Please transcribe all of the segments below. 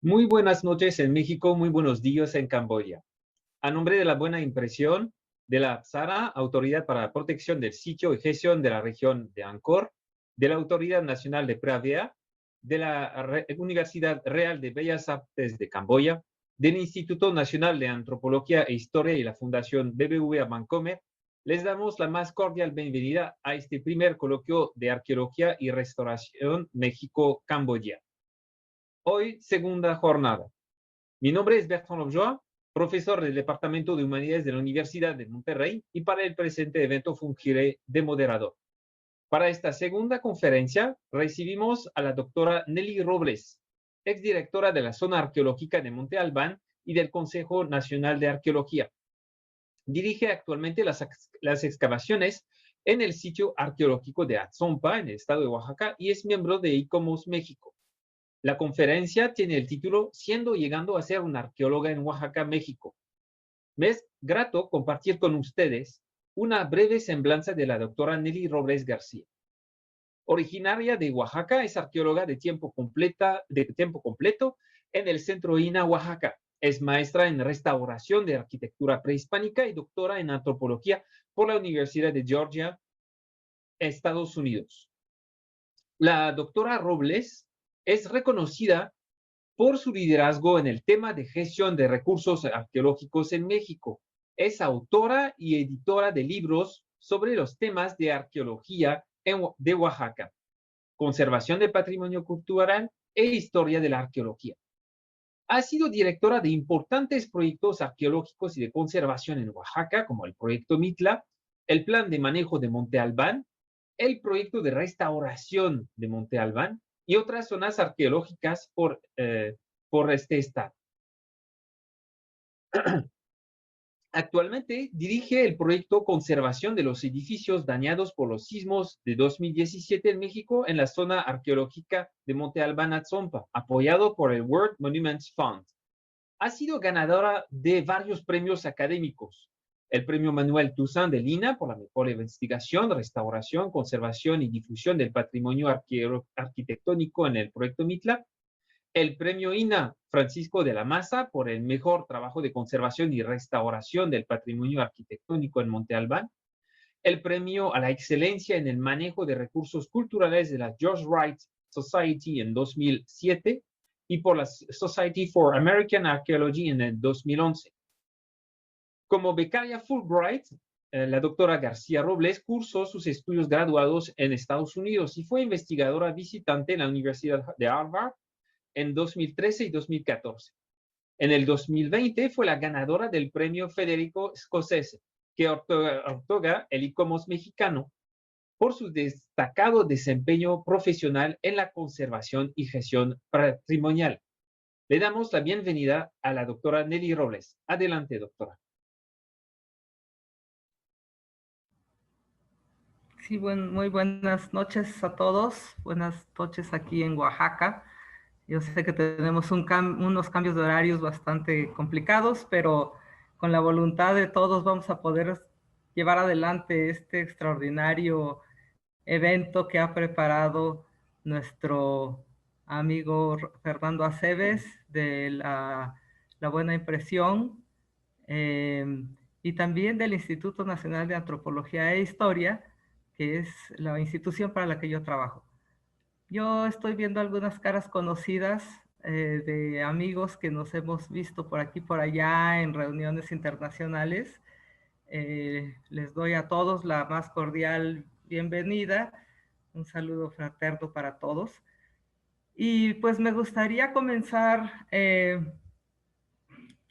Muy buenas noches en México, muy buenos días en Camboya. A nombre de la Buena Impresión, de la APSARA, Autoridad para la Protección del Sitio y Gestión de la Región de Angkor, de la Autoridad Nacional de Pravia, de la Universidad Real de Bellas Artes de Camboya, del Instituto Nacional de Antropología e Historia y la Fundación BBVA Bancomer, les damos la más cordial bienvenida a este primer coloquio de Arqueología y Restauración México-Camboya. Hoy, segunda jornada. Mi nombre es Bertrand Lobjoa, profesor del Departamento de Humanidades de la Universidad de Monterrey, y para el presente evento fungiré de moderador. Para esta segunda conferencia recibimos a la doctora Nelly Robles, exdirectora de la Zona Arqueológica de Monte Albán y del Consejo Nacional de Arqueología. Dirige actualmente las excavaciones en el sitio arqueológico de Atzompa, en el estado de Oaxaca, y es miembro de ICOMOS México. La conferencia tiene el título Siendo llegando a ser una arqueóloga en Oaxaca, México. Me es grato compartir con ustedes una breve semblanza de la doctora Nelly Robles García. Originaria de Oaxaca, es arqueóloga de tiempo completo en el Centro INA Oaxaca. Es maestra en restauración de arquitectura prehispánica y doctora en antropología por la Universidad de Georgia, Estados Unidos. La doctora Robles es reconocida por su liderazgo en el tema de gestión de recursos arqueológicos en México. Es autora y editora de libros sobre los temas de arqueología de Oaxaca, conservación del patrimonio cultural e historia de la arqueología. Ha sido directora de importantes proyectos arqueológicos y de conservación en Oaxaca, como el proyecto Mitla, el plan de manejo de Monte Albán, el proyecto de restauración de Monte Albán y otras zonas arqueológicas por este estado. Actualmente dirige el proyecto Conservación de los edificios dañados por los sismos de 2017 en México en la zona arqueológica de Monte Albán Atzompa, apoyado por el World Monuments Fund. Ha sido ganadora de varios premios académicos. El premio Manuel Toussaint de Lina por la mejor investigación, restauración, conservación y difusión del patrimonio arquitectónico en el proyecto Mitla. El premio INA Francisco de la Maza por el mejor trabajo de conservación y restauración del patrimonio arquitectónico en Monte Albán. El premio a la excelencia en el manejo de recursos culturales de la George Wright Society en 2007 y por la Society for American Archaeology en el 2011. Como becaria Fulbright, la doctora García Robles cursó sus estudios graduados en Estados Unidos y fue investigadora visitante en la Universidad de Harvard en 2013 y 2014. En el 2020 fue la ganadora del premio Federico Scorsese, que otorga el ICOMOS mexicano por su destacado desempeño profesional en la conservación y gestión patrimonial. Le damos la bienvenida a la doctora Nelly Robles. Adelante, doctora. Sí, muy buenas noches a todos. Buenas noches aquí en Oaxaca. Yo sé que tenemos unos cambios de horarios bastante complicados, pero con la voluntad de todos vamos a poder llevar adelante este extraordinario evento que ha preparado nuestro amigo Fernando Aceves de la Buena Impresión y también del Instituto Nacional de Antropología e Historia, que es la institución para la que yo trabajo. Yo estoy viendo algunas caras conocidas de amigos que nos hemos visto por aquí, por allá, en reuniones internacionales. Les doy a todos la más cordial bienvenida. Un saludo fraterno para todos. Y pues me gustaría comenzar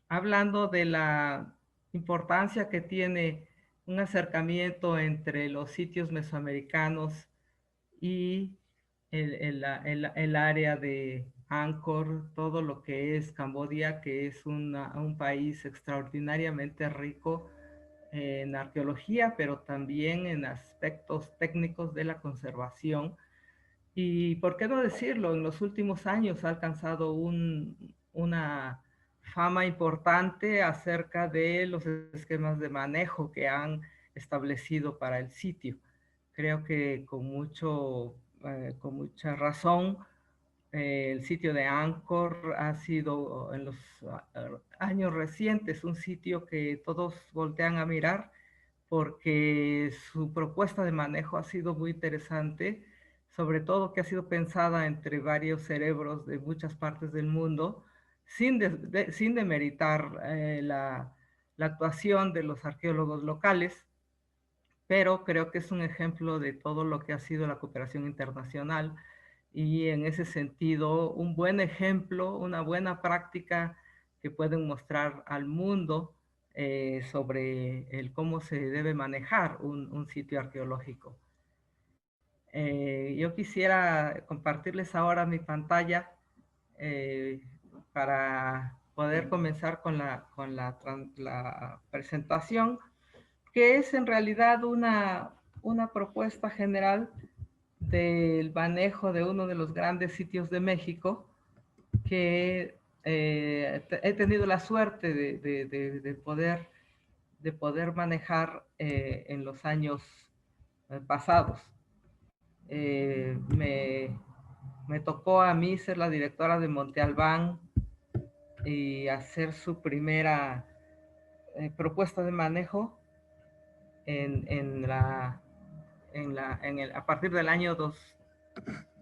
hablando de la importancia que tiene un acercamiento entre los sitios mesoamericanos y el área de Angkor, todo lo que es Camboya, que es un país extraordinariamente rico en arqueología, pero también en aspectos técnicos de la conservación. Y por qué no decirlo, en los últimos años ha alcanzado una fama importante acerca de los esquemas de manejo que han establecido para el sitio. Creo que con mucha razón El sitio de Angkor ha sido en los años recientes un sitio que todos voltean a mirar porque su propuesta de manejo ha sido muy interesante, sobre todo que ha sido pensada entre varios cerebros de muchas partes del mundo, sin demeritar la actuación de los arqueólogos locales, pero creo que es un ejemplo de todo lo que ha sido la cooperación internacional y en ese sentido un buen ejemplo, una buena práctica que pueden mostrar al mundo sobre el cómo se debe manejar un sitio arqueológico. Yo quisiera compartirles ahora mi pantalla eh, para poder comenzar con la presentación, que es en realidad una propuesta general del manejo de uno de los grandes sitios de México que he tenido la suerte de poder manejar en los años pasados. Eh, me, me tocó a mí ser la directora de Monte Albán y hacer su primera propuesta de manejo en a partir del año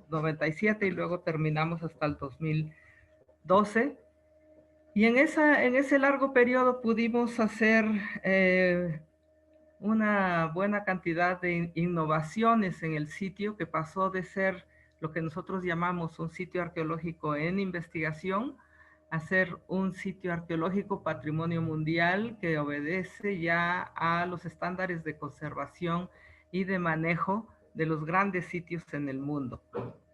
97 y luego terminamos hasta el 2012. Y en ese largo periodo pudimos hacer una buena cantidad de innovaciones en el sitio que pasó de ser lo que nosotros llamamos un sitio arqueológico en investigación a ser un sitio arqueológico patrimonio mundial que obedece ya a los estándares de conservación y de manejo de los grandes sitios en el mundo.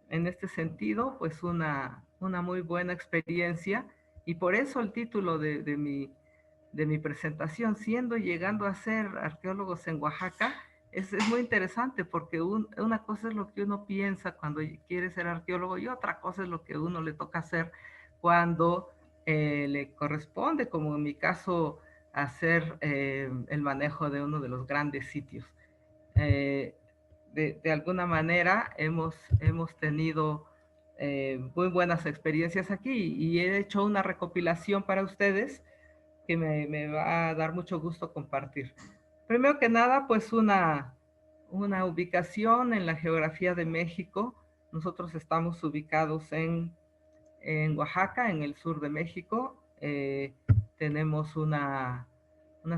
En este sentido, pues una muy buena experiencia y por eso el título de mi presentación, siendo y llegando a ser arqueólogos en Oaxaca, es muy interesante porque una cosa es lo que uno piensa cuando quiere ser arqueólogo y otra cosa es lo que uno le toca hacer cuando le corresponde, como en mi caso, hacer el manejo de uno de los grandes sitios. De alguna manera hemos tenido muy buenas experiencias aquí y he hecho una recopilación para ustedes que me va a dar mucho gusto compartir. Primero que nada, pues una ubicación en la geografía de México. Nosotros estamos ubicados en Oaxaca, en el sur de México. Tenemos una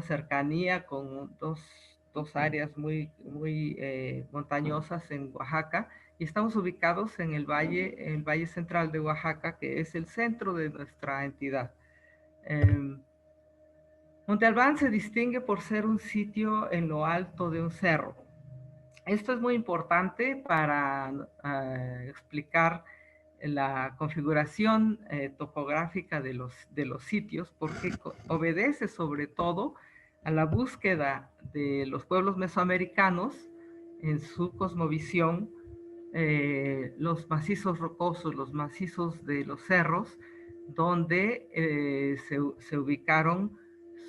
cercanía con dos áreas muy montañosas en Oaxaca y estamos ubicados en el valle central de Oaxaca, que es el centro de nuestra entidad. Monte Albán se distingue por ser un sitio en lo alto de un cerro. Esto es muy importante para explicar la configuración topográfica de los sitios, porque obedece sobre todo a la búsqueda de los pueblos mesoamericanos en su cosmovisión, los macizos rocosos, los macizos de los cerros, donde se ubicaron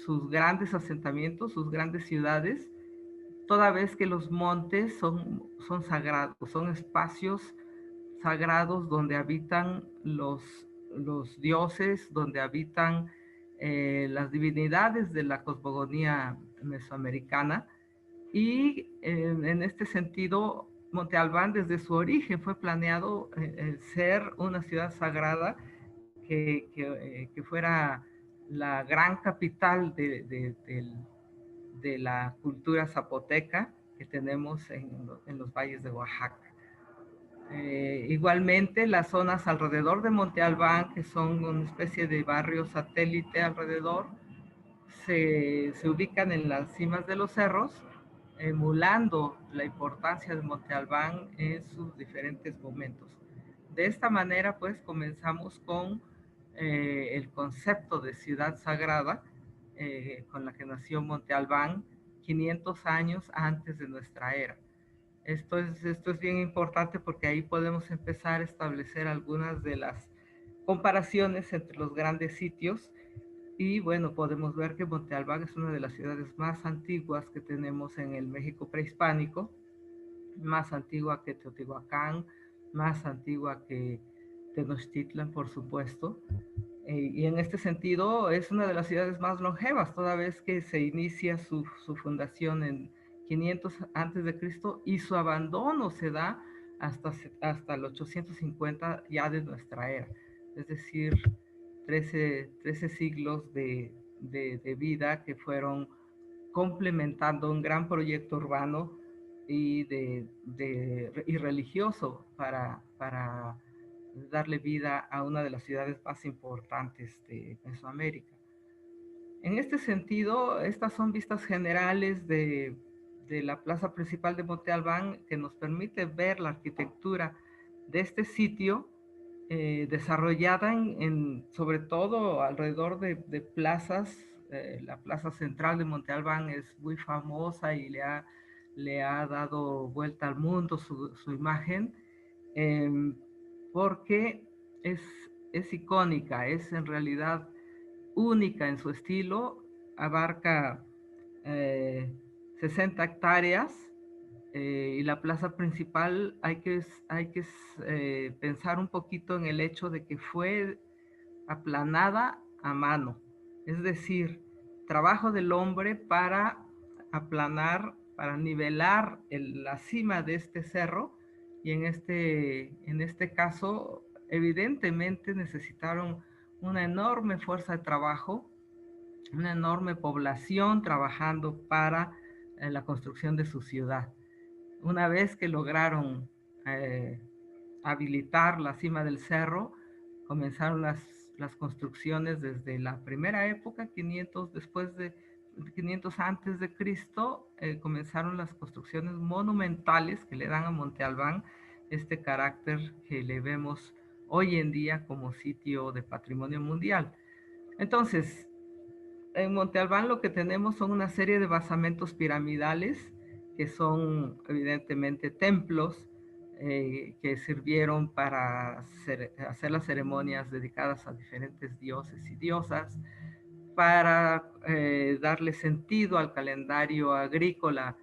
sus grandes asentamientos, sus grandes ciudades, toda vez que los montes son sagrados, son espacios sagrados donde habitan los dioses, donde habitan las divinidades de la cosmogonía mesoamericana. Y en este sentido, Monte Albán desde su origen fue planeado ser una ciudad sagrada que fuera la gran capital de la cultura zapoteca que tenemos en los valles de Oaxaca. Igualmente, las zonas alrededor de Monte Albán, que son una especie de barrio satélite alrededor, se ubican en las cimas de los cerros, emulando la importancia de Monte Albán en sus diferentes momentos. De esta manera, pues, comenzamos con el concepto de ciudad sagrada, con la que nació Monte Albán 500 años antes de nuestra era. Esto es bien importante porque ahí podemos empezar a establecer algunas de las comparaciones entre los grandes sitios y bueno, podemos ver que Monte Albán es una de las ciudades más antiguas que tenemos en el México prehispánico, más antigua que Teotihuacán, más antigua que Tenochtitlan, por supuesto. Y en este sentido es una de las ciudades más longevas, toda vez que se inicia su fundación en 500 antes de Cristo y su abandono se da hasta el 850 ya de nuestra era. Es decir, 13 siglos de vida que fueron complementando un gran proyecto urbano y religioso para darle vida a una de las ciudades más importantes de Mesoamérica. En este sentido, estas son vistas generales de la plaza principal de Monte Albán, que nos permite ver la arquitectura de este sitio desarrollada sobre todo alrededor de plazas. La plaza central de Monte Albán es muy famosa y le ha dado vuelta al mundo su imagen, eh, porque es, es icónica, es en realidad única en su estilo, abarca eh, 60 hectáreas y la plaza principal hay que pensar un poquito en el hecho de que fue aplanada a mano, es decir, trabajo del hombre para aplanar, para nivelar la cima de este cerro, y en este caso evidentemente necesitaron una enorme fuerza de trabajo, una enorme población trabajando para la construcción de su ciudad. Una vez que lograron eh, habilitar la cima del cerro, comenzaron las construcciones desde la primera época, 500 después de 500 antes de Cristo, comenzaron las construcciones monumentales que le dan a Monte Albán este carácter que le vemos hoy en día como sitio de patrimonio mundial. Entonces, en Monte Albán lo que tenemos son una serie de basamentos piramidales que son evidentemente templos que sirvieron para hacer las ceremonias dedicadas a diferentes dioses y diosas, para darle sentido al calendario agrícola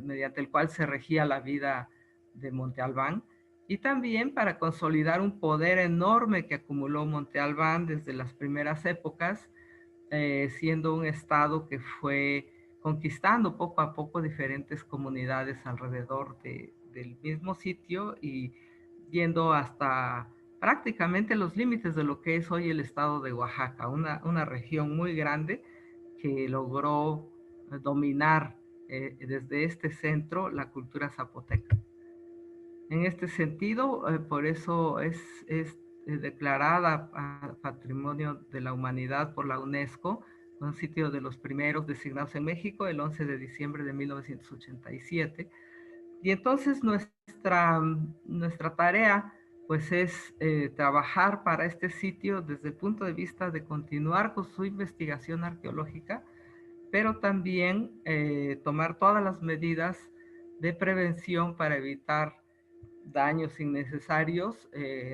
mediante el cual se regía la vida de Monte Albán, y también para consolidar un poder enorme que acumuló Monte Albán desde las primeras épocas, siendo un estado que fue conquistando poco a poco diferentes comunidades alrededor del mismo sitio y yendo hasta prácticamente los límites de lo que es hoy el estado de Oaxaca, una región muy grande que logró dominar desde este centro la cultura zapoteca. En este sentido, por eso es declarada Patrimonio de la Humanidad por la UNESCO, un sitio de los primeros designados en México el 11 de diciembre de 1987. Y entonces nuestra tarea pues es trabajar para este sitio desde el punto de vista de continuar con su investigación arqueológica, pero también tomar todas las medidas de prevención para evitar daños innecesarios,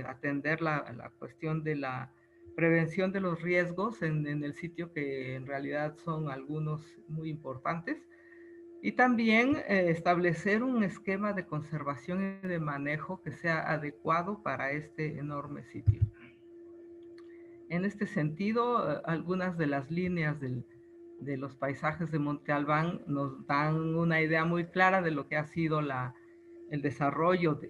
atender la cuestión de la prevención de los riesgos en el sitio, que en realidad son algunos muy importantes, y también establecer un esquema de conservación y de manejo que sea adecuado para este enorme sitio. En este sentido, algunas de las líneas de los paisajes de Monte Albán nos dan una idea muy clara de lo que ha sido el desarrollo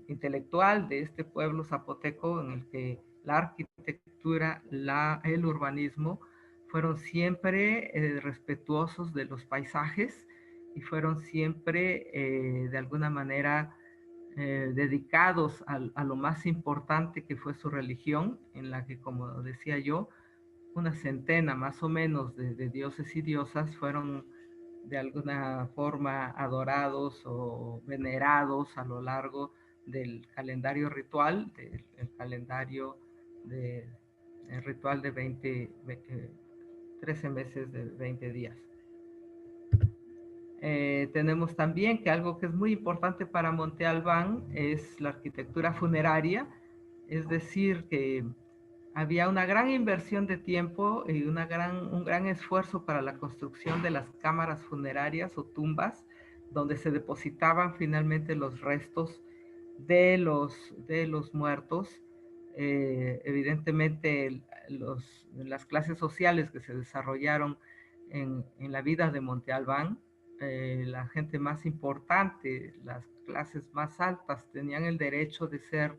intelectual de este pueblo zapoteco, en el que la arquitectura, el urbanismo fueron siempre respetuosos de los paisajes y fueron siempre de alguna manera dedicados a lo más importante que fue su religión, en la que, como decía yo, una centena más o menos de dioses y diosas fueron de alguna forma adorados o venerados a lo largo del calendario ritual, del calendario el ritual de 13 meses de 20 días. Tenemos también que algo que es muy importante para Monte Albán es la arquitectura funeraria, es decir, que había una gran inversión de tiempo y un gran esfuerzo para la construcción de las cámaras funerarias o tumbas, donde se depositaban finalmente los restos de los muertos. Evidentemente, las clases sociales que se desarrollaron en la vida de Monte Albán, la gente más importante, las clases más altas, tenían el derecho de ser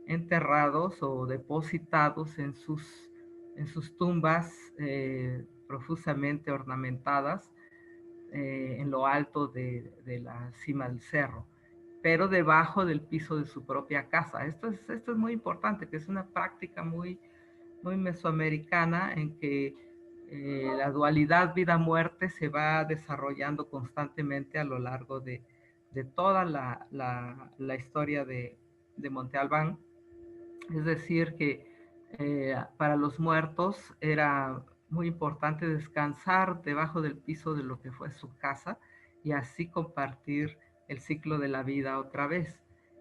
enterrados o depositados en sus tumbas profusamente ornamentadas en lo alto de la cima del cerro, pero debajo del piso de su propia casa. Esto es muy importante, que es una práctica muy mesoamericana en que la dualidad vida-muerte se va desarrollando constantemente a lo largo de toda la historia de Monte Albán. Es decir, que para los muertos era muy importante descansar debajo del piso de lo que fue su casa y así compartir el ciclo de la vida otra vez.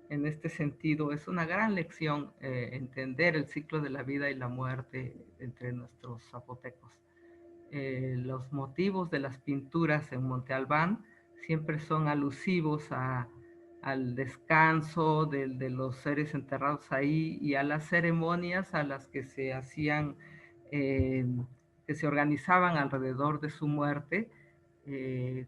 En este sentido, es una gran lección entender el ciclo de la vida y la muerte entre nuestros zapotecos. Los motivos de las pinturas en Monte Albán siempre son alusivos al descanso de los seres enterrados ahí y a las ceremonias a las que se hacían, eh, que se organizaban alrededor de su muerte,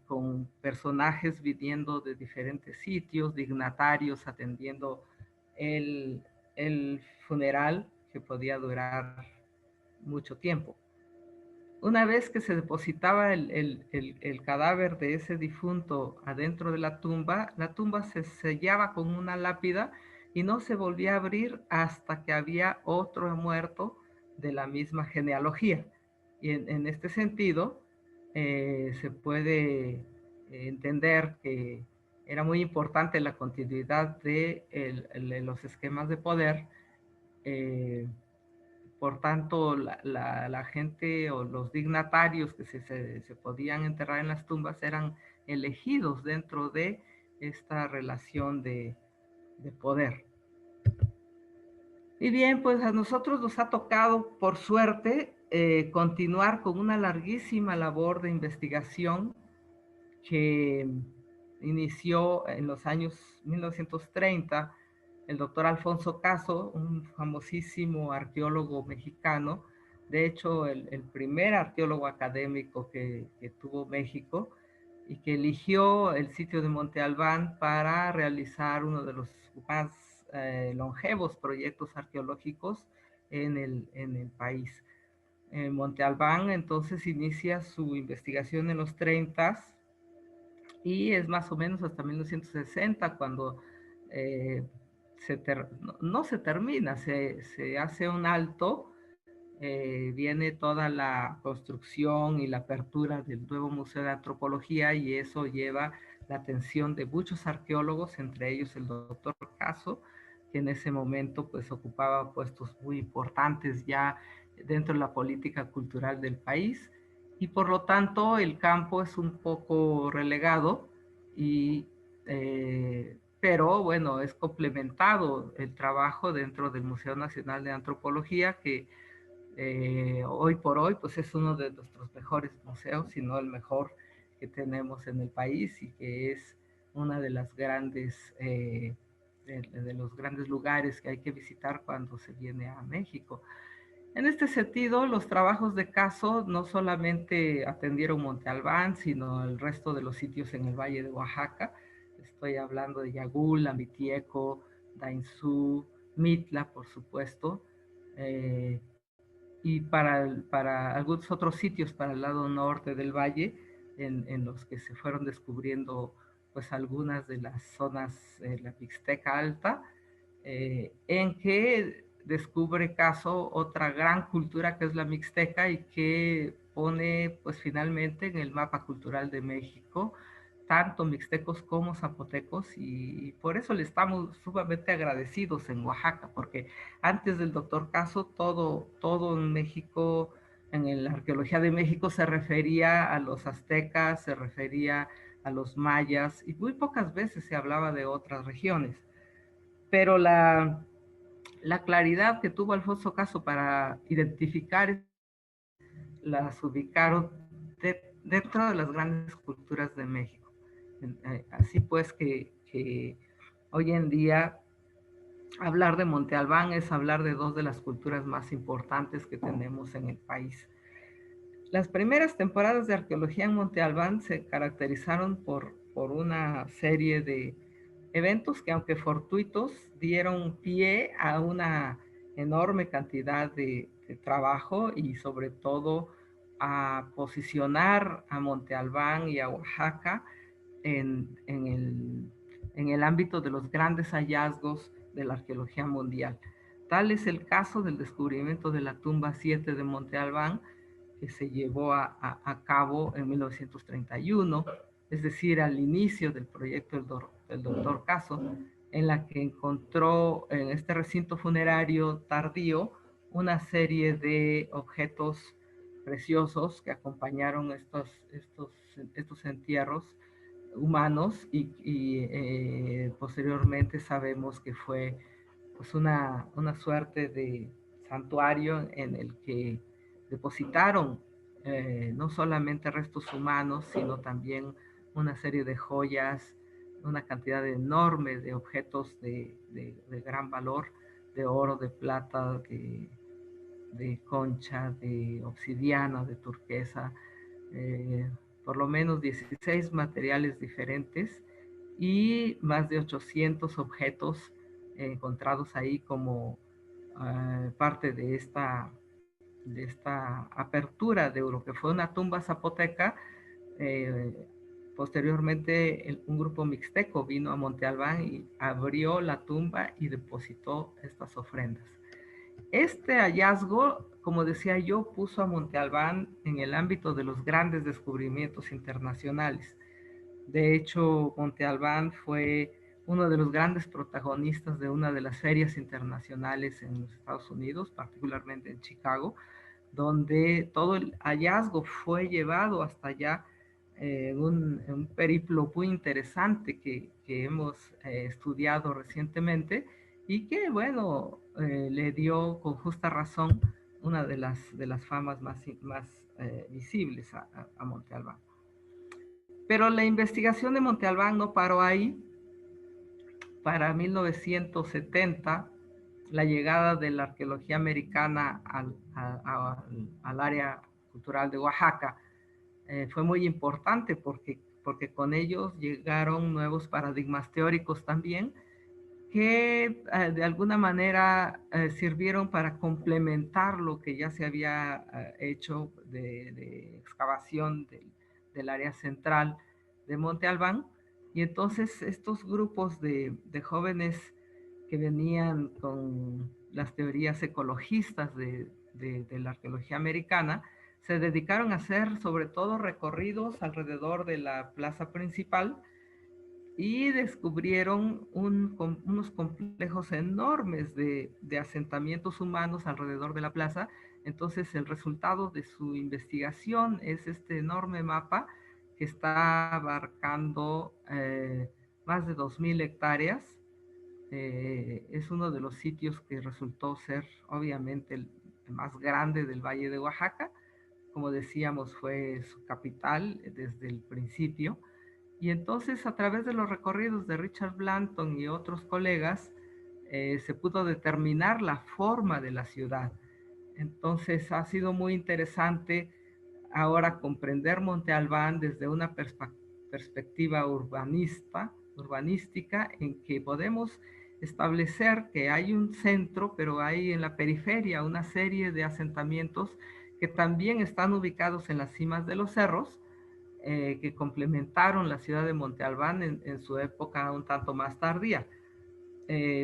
con personajes viniendo de diferentes sitios, dignatarios atendiendo el, el funeral que podía durar mucho tiempo. Una vez que se depositaba el cadáver de ese difunto adentro de la tumba se sellaba con una lápida y no se volvía a abrir hasta que había otro muerto de la misma genealogía. Y en este sentido, se puede entender que era muy importante la continuidad de los esquemas de poder. eh, por tanto, la gente o los dignatarios que se podían enterrar en las tumbas eran elegidos dentro de esta relación de poder. Y bien, pues a nosotros nos ha tocado, por suerte, continuar con una larguísima labor de investigación que inició en los años 1930 el doctor Alfonso Caso, un famosísimo arqueólogo mexicano, de hecho el primer arqueólogo académico que tuvo México y que eligió el sitio de Monte Albán para realizar uno de los más longevos proyectos arqueológicos en el país. Monte Albán entonces inicia su investigación en los 30 y es más o menos hasta 1960 cuando eh, no se termina, se hace un alto, viene toda la construcción y la apertura del nuevo Museo de Antropología y eso lleva la atención de muchos arqueólogos, entre ellos el doctor Caso, que en ese momento pues ocupaba puestos muy importantes ya dentro de la política cultural del país y por lo tanto el campo es un poco relegado y pero bueno, es complementado el trabajo dentro del Museo Nacional de Antropología que hoy por hoy pues es uno de nuestros mejores museos, si no el mejor que tenemos en el país y que es una de las grandes de los grandes lugares que hay que visitar cuando se viene a México. En este sentido, los trabajos de Caso no solamente atendieron Monte Albán, sino el resto de los sitios en el Valle de Oaxaca. Estoy hablando de Yagul, Amitieco, Dainzú, Mitla, por supuesto, eh, y para algunos otros sitios para el lado norte del valle, en los que se fueron descubriendo pues algunas de las zonas de la Mixteca Alta, en que descubre Caso otra gran cultura que es la Mixteca y que pone pues finalmente en el mapa cultural de México tanto mixtecos como zapotecos y por eso le estamos sumamente agradecidos en Oaxaca, porque antes del doctor Caso todo en México, en la arqueología de México se refería a los aztecas, se refería a los mayas y muy pocas veces se hablaba de otras regiones. Pero la claridad que tuvo Alfonso Caso para identificar las ubicaron dentro de las grandes culturas de México. Así pues que hoy en día Hablar de Monte Albán es hablar de dos de las culturas más importantes que tenemos en el país. Las primeras temporadas de arqueología en Monte Albán se caracterizaron por una serie de eventos que, aunque fortuitos, dieron pie a una enorme cantidad de trabajo y sobre todo a posicionar a Monte Albán y a Oaxaca en el ámbito de los grandes hallazgos de la arqueología mundial. Tal es el caso del descubrimiento de la tumba 7 de Monte Albán, que se llevó a cabo en 1931, es decir, al inicio del proyecto del doctor Caso, en la que encontró en este recinto funerario tardío una serie de objetos preciosos que acompañaron estos entierros humanos y posteriormente sabemos que fue pues una suerte de santuario en el que depositaron no solamente restos humanos, sino también una serie de joyas, una cantidad enorme de objetos de gran valor, de oro, de plata, de concha, de obsidiana, de turquesa, eh, por lo menos 16 materiales diferentes y más de 800 objetos encontrados ahí como parte de esta apertura de lo que fue una tumba zapoteca. eh, Posteriormente, un grupo mixteco vino a Monte Albán y abrió la tumba y depositó estas ofrendas. Este hallazgo, como decía yo, puso a Monte Albán en el ámbito de los grandes descubrimientos internacionales. De hecho, Monte Albán fue uno de los grandes protagonistas de una de las ferias internacionales en los Estados Unidos, particularmente en Chicago, donde todo el hallazgo fue llevado hasta allá en un periplo muy interesante que hemos estudiado recientemente y que, bueno, le dio con justa razón una de las famas más visibles a Monte Albán. Pero la investigación de Monte Albán no paró ahí. Para 1970, la llegada de la arqueología americana al área cultural de Oaxaca fue muy importante porque con ellos llegaron nuevos paradigmas teóricos también que de alguna manera sirvieron para complementar lo que ya se había hecho de excavación del área central de Monte Albán. Y entonces estos grupos de jóvenes que venían con las teorías ecologistas de la arqueología americana, se dedicaron a hacer sobre todo recorridos alrededor de la plaza principal y descubrieron unos complejos enormes de asentamientos humanos alrededor de la plaza. Entonces el resultado de su investigación es este enorme mapa que está abarcando más de 2.000 hectáreas. Es uno de los sitios que resultó ser obviamente el más grande del Valle de Oaxaca. Como decíamos, fue su capital desde el principio. Y entonces, a través de los recorridos de Richard Blanton y otros colegas, se pudo determinar la forma de la ciudad. Entonces, ha sido muy interesante ahora comprender Monte Albán desde una perspectiva urbanística, en que podemos establecer que hay un centro, pero hay en la periferia una serie de asentamientos que también están ubicados en las cimas de los cerros, que complementaron la ciudad de Monte Albán en su época un tanto más tardía.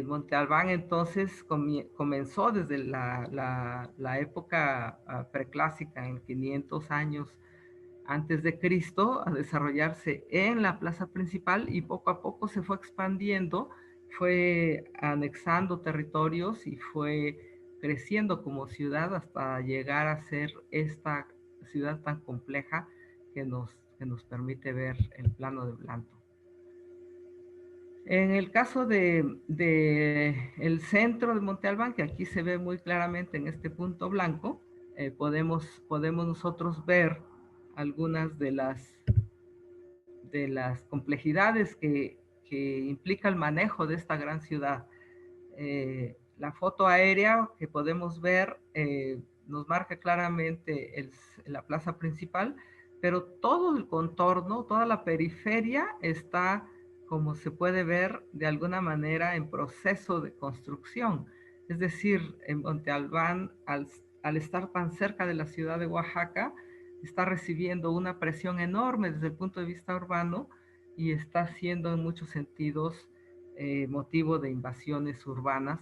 Monte Albán entonces comenzó desde la época preclásica, en 500 años antes de Cristo, a desarrollarse en la plaza principal y poco a poco se fue expandiendo, fue anexando territorios y fue creciendo como ciudad hasta llegar a ser esta ciudad tan compleja que nos permite ver el plano de Blanto. En el caso de el centro de Monte Albán, que aquí se ve muy claramente en este punto blanco, podemos nosotros ver algunas de las complejidades que implica el manejo de esta gran ciudad. La foto aérea que podemos ver nos marca claramente la plaza principal, pero todo el contorno, toda la periferia está, como se puede ver, de alguna manera en proceso de construcción. Es decir, en Monte Albán, al estar tan cerca de la ciudad de Oaxaca, está recibiendo una presión enorme desde el punto de vista urbano y está siendo en muchos sentidos motivo de invasiones urbanas.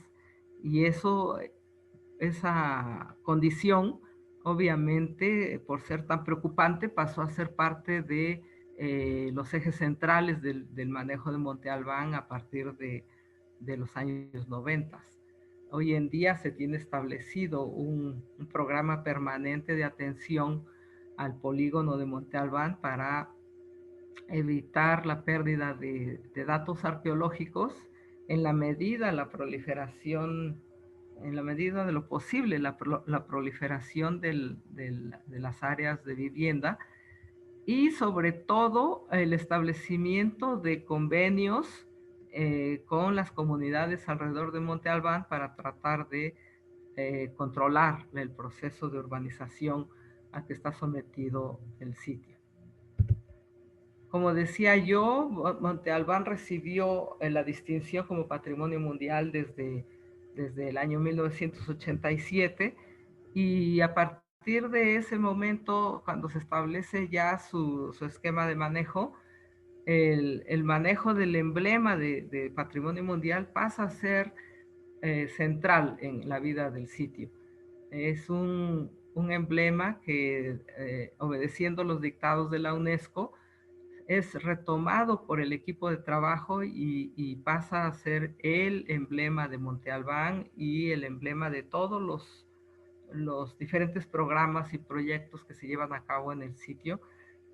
Y eso, esa condición, obviamente, por ser tan preocupante, pasó a ser parte de los ejes centrales del manejo de Monte Albán a partir de los años 90. Hoy en día se tiene establecido un programa permanente de atención al polígono de Monte Albán para evitar la pérdida de datos arqueológicos en la medida la proliferación, en la medida de lo posible, la proliferación de las áreas de vivienda y sobre todo el establecimiento de convenios con las comunidades alrededor de Monte Albán para tratar de controlar el proceso de urbanización a que está sometido el sitio. Como decía yo, Monte Albán recibió la distinción como Patrimonio Mundial desde el año 1987 y a partir de ese momento, cuando se establece ya su esquema de manejo, el manejo del emblema de Patrimonio Mundial pasa a ser central en la vida del sitio. Es un emblema que, obedeciendo los dictados de la UNESCO, es retomado por el equipo de trabajo y pasa a ser el emblema de Monte Albán y el emblema de todos los diferentes programas y proyectos que se llevan a cabo en el sitio,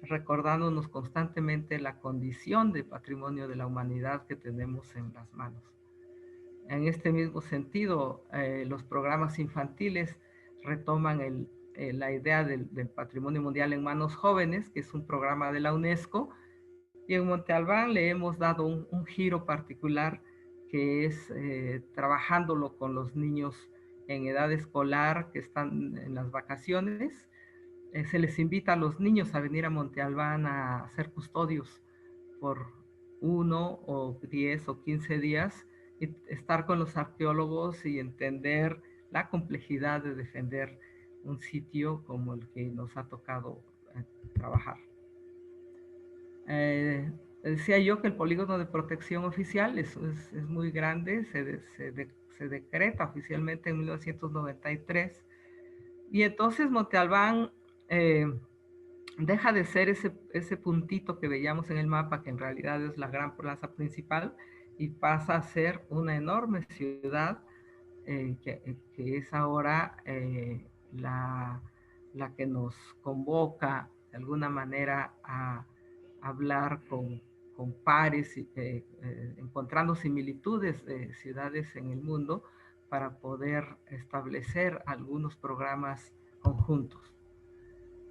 recordándonos constantemente la condición de patrimonio de la humanidad que tenemos en las manos. En este mismo sentido, los programas infantiles retoman la idea del Patrimonio Mundial en Manos Jóvenes, que es un programa de la UNESCO, y en Monte Albán le hemos dado un giro particular que es trabajándolo con los niños en edad escolar que están en las vacaciones. Se les invita a los niños a venir a Monte Albán a ser custodios por 1 o 10 o 15 días y estar con los arqueólogos y entender la complejidad de defender un sitio como el que nos ha tocado trabajar. Decía yo que el polígono de protección oficial es muy grande, se decreta oficialmente en 1993 y entonces Monte Albán deja de ser ese puntito que veíamos en el mapa, que en realidad es la gran plaza principal, y pasa a ser una enorme ciudad que es ahora la que nos convoca de alguna manera a hablar con pares, encontrando similitudes de ciudades en el mundo para poder establecer algunos programas conjuntos.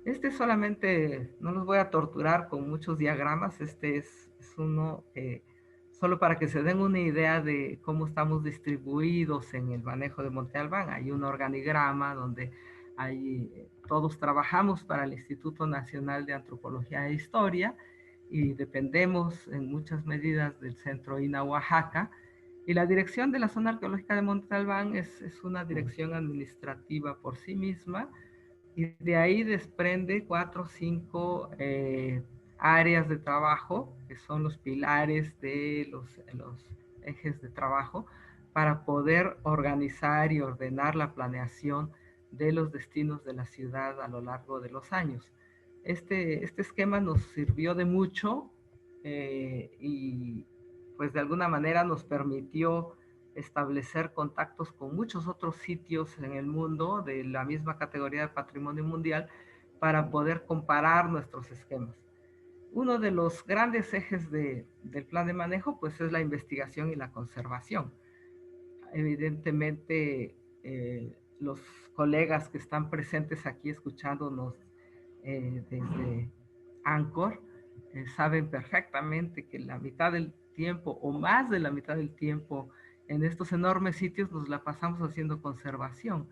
Este solamente, no los voy a torturar con muchos diagramas, este es uno solo para que se den una idea de cómo estamos distribuidos en el manejo de Monte Albán. Hay un organigrama donde todos trabajamos para el Instituto Nacional de Antropología e Historia y dependemos en muchas medidas del Centro INA Oaxaca. Y la dirección de la zona arqueológica de Monte Albán es una dirección administrativa por sí misma, y de ahí desprende 4 o 5 áreas de trabajo, que son los pilares de los ejes de trabajo, para poder organizar y ordenar la planeación de los destinos de la ciudad a lo largo de los años. Este esquema nos sirvió de mucho y pues de alguna manera nos permitió establecer contactos con muchos otros sitios en el mundo de la misma categoría de patrimonio mundial para poder comparar nuestros esquemas. Uno de los grandes ejes del plan de manejo pues es la investigación y la conservación. Evidentemente los colegas que están presentes aquí escuchándonos desde ANCOR saben perfectamente que la mitad del tiempo o más de la mitad del tiempo en estos enormes sitios nos la pasamos haciendo conservación.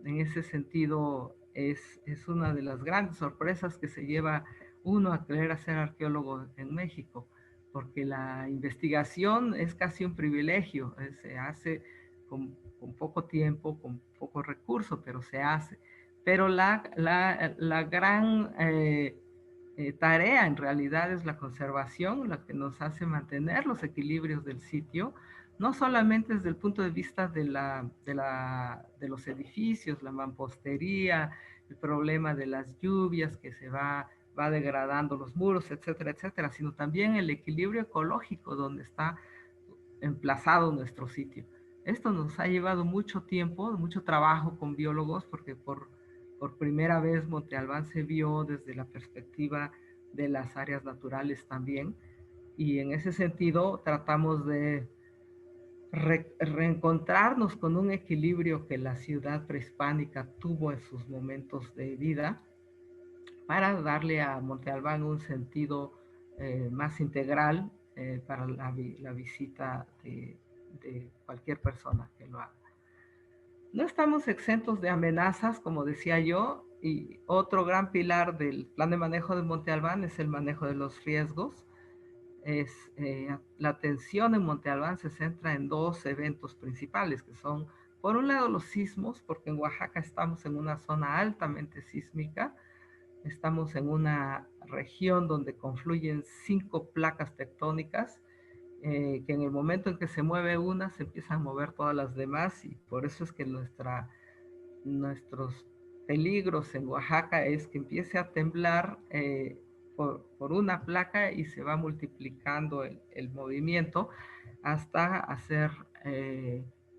En ese sentido, es una de las grandes sorpresas que se lleva uno a querer ser arqueólogo en México, porque la investigación es casi un privilegio, se hace con poco tiempo, con poco recurso, pero se hace. Pero la gran tarea en realidad es la conservación, la que nos hace mantener los equilibrios del sitio, no solamente desde el punto de vista de los edificios, la mampostería, el problema de las lluvias que va degradando los muros, etcétera, etcétera, sino también el equilibrio ecológico donde está emplazado nuestro sitio. Esto nos ha llevado mucho tiempo, mucho trabajo con biólogos, porque por primera vez Monte Albán se vio desde la perspectiva de las áreas naturales también, y en ese sentido tratamos de reencontrarnos con un equilibrio que la ciudad prehispánica tuvo en sus momentos de vida para darle a Monte Albán un sentido más integral para la visita de cualquier persona que lo haga. No estamos exentos de amenazas, como decía yo, y otro gran pilar del plan de manejo de Monte Albán es el manejo de los riesgos. La atención en Monte Albán se centra en dos eventos principales, que son, por un lado, los sismos, porque en Oaxaca estamos en una zona altamente sísmica, estamos en una región donde confluyen 5 placas tectónicas, que en el momento en que se mueve una, se empiezan a mover todas las demás, y por eso es que nuestros peligros en Oaxaca es que empiece a temblar por una placa y se va multiplicando el movimiento hasta hacer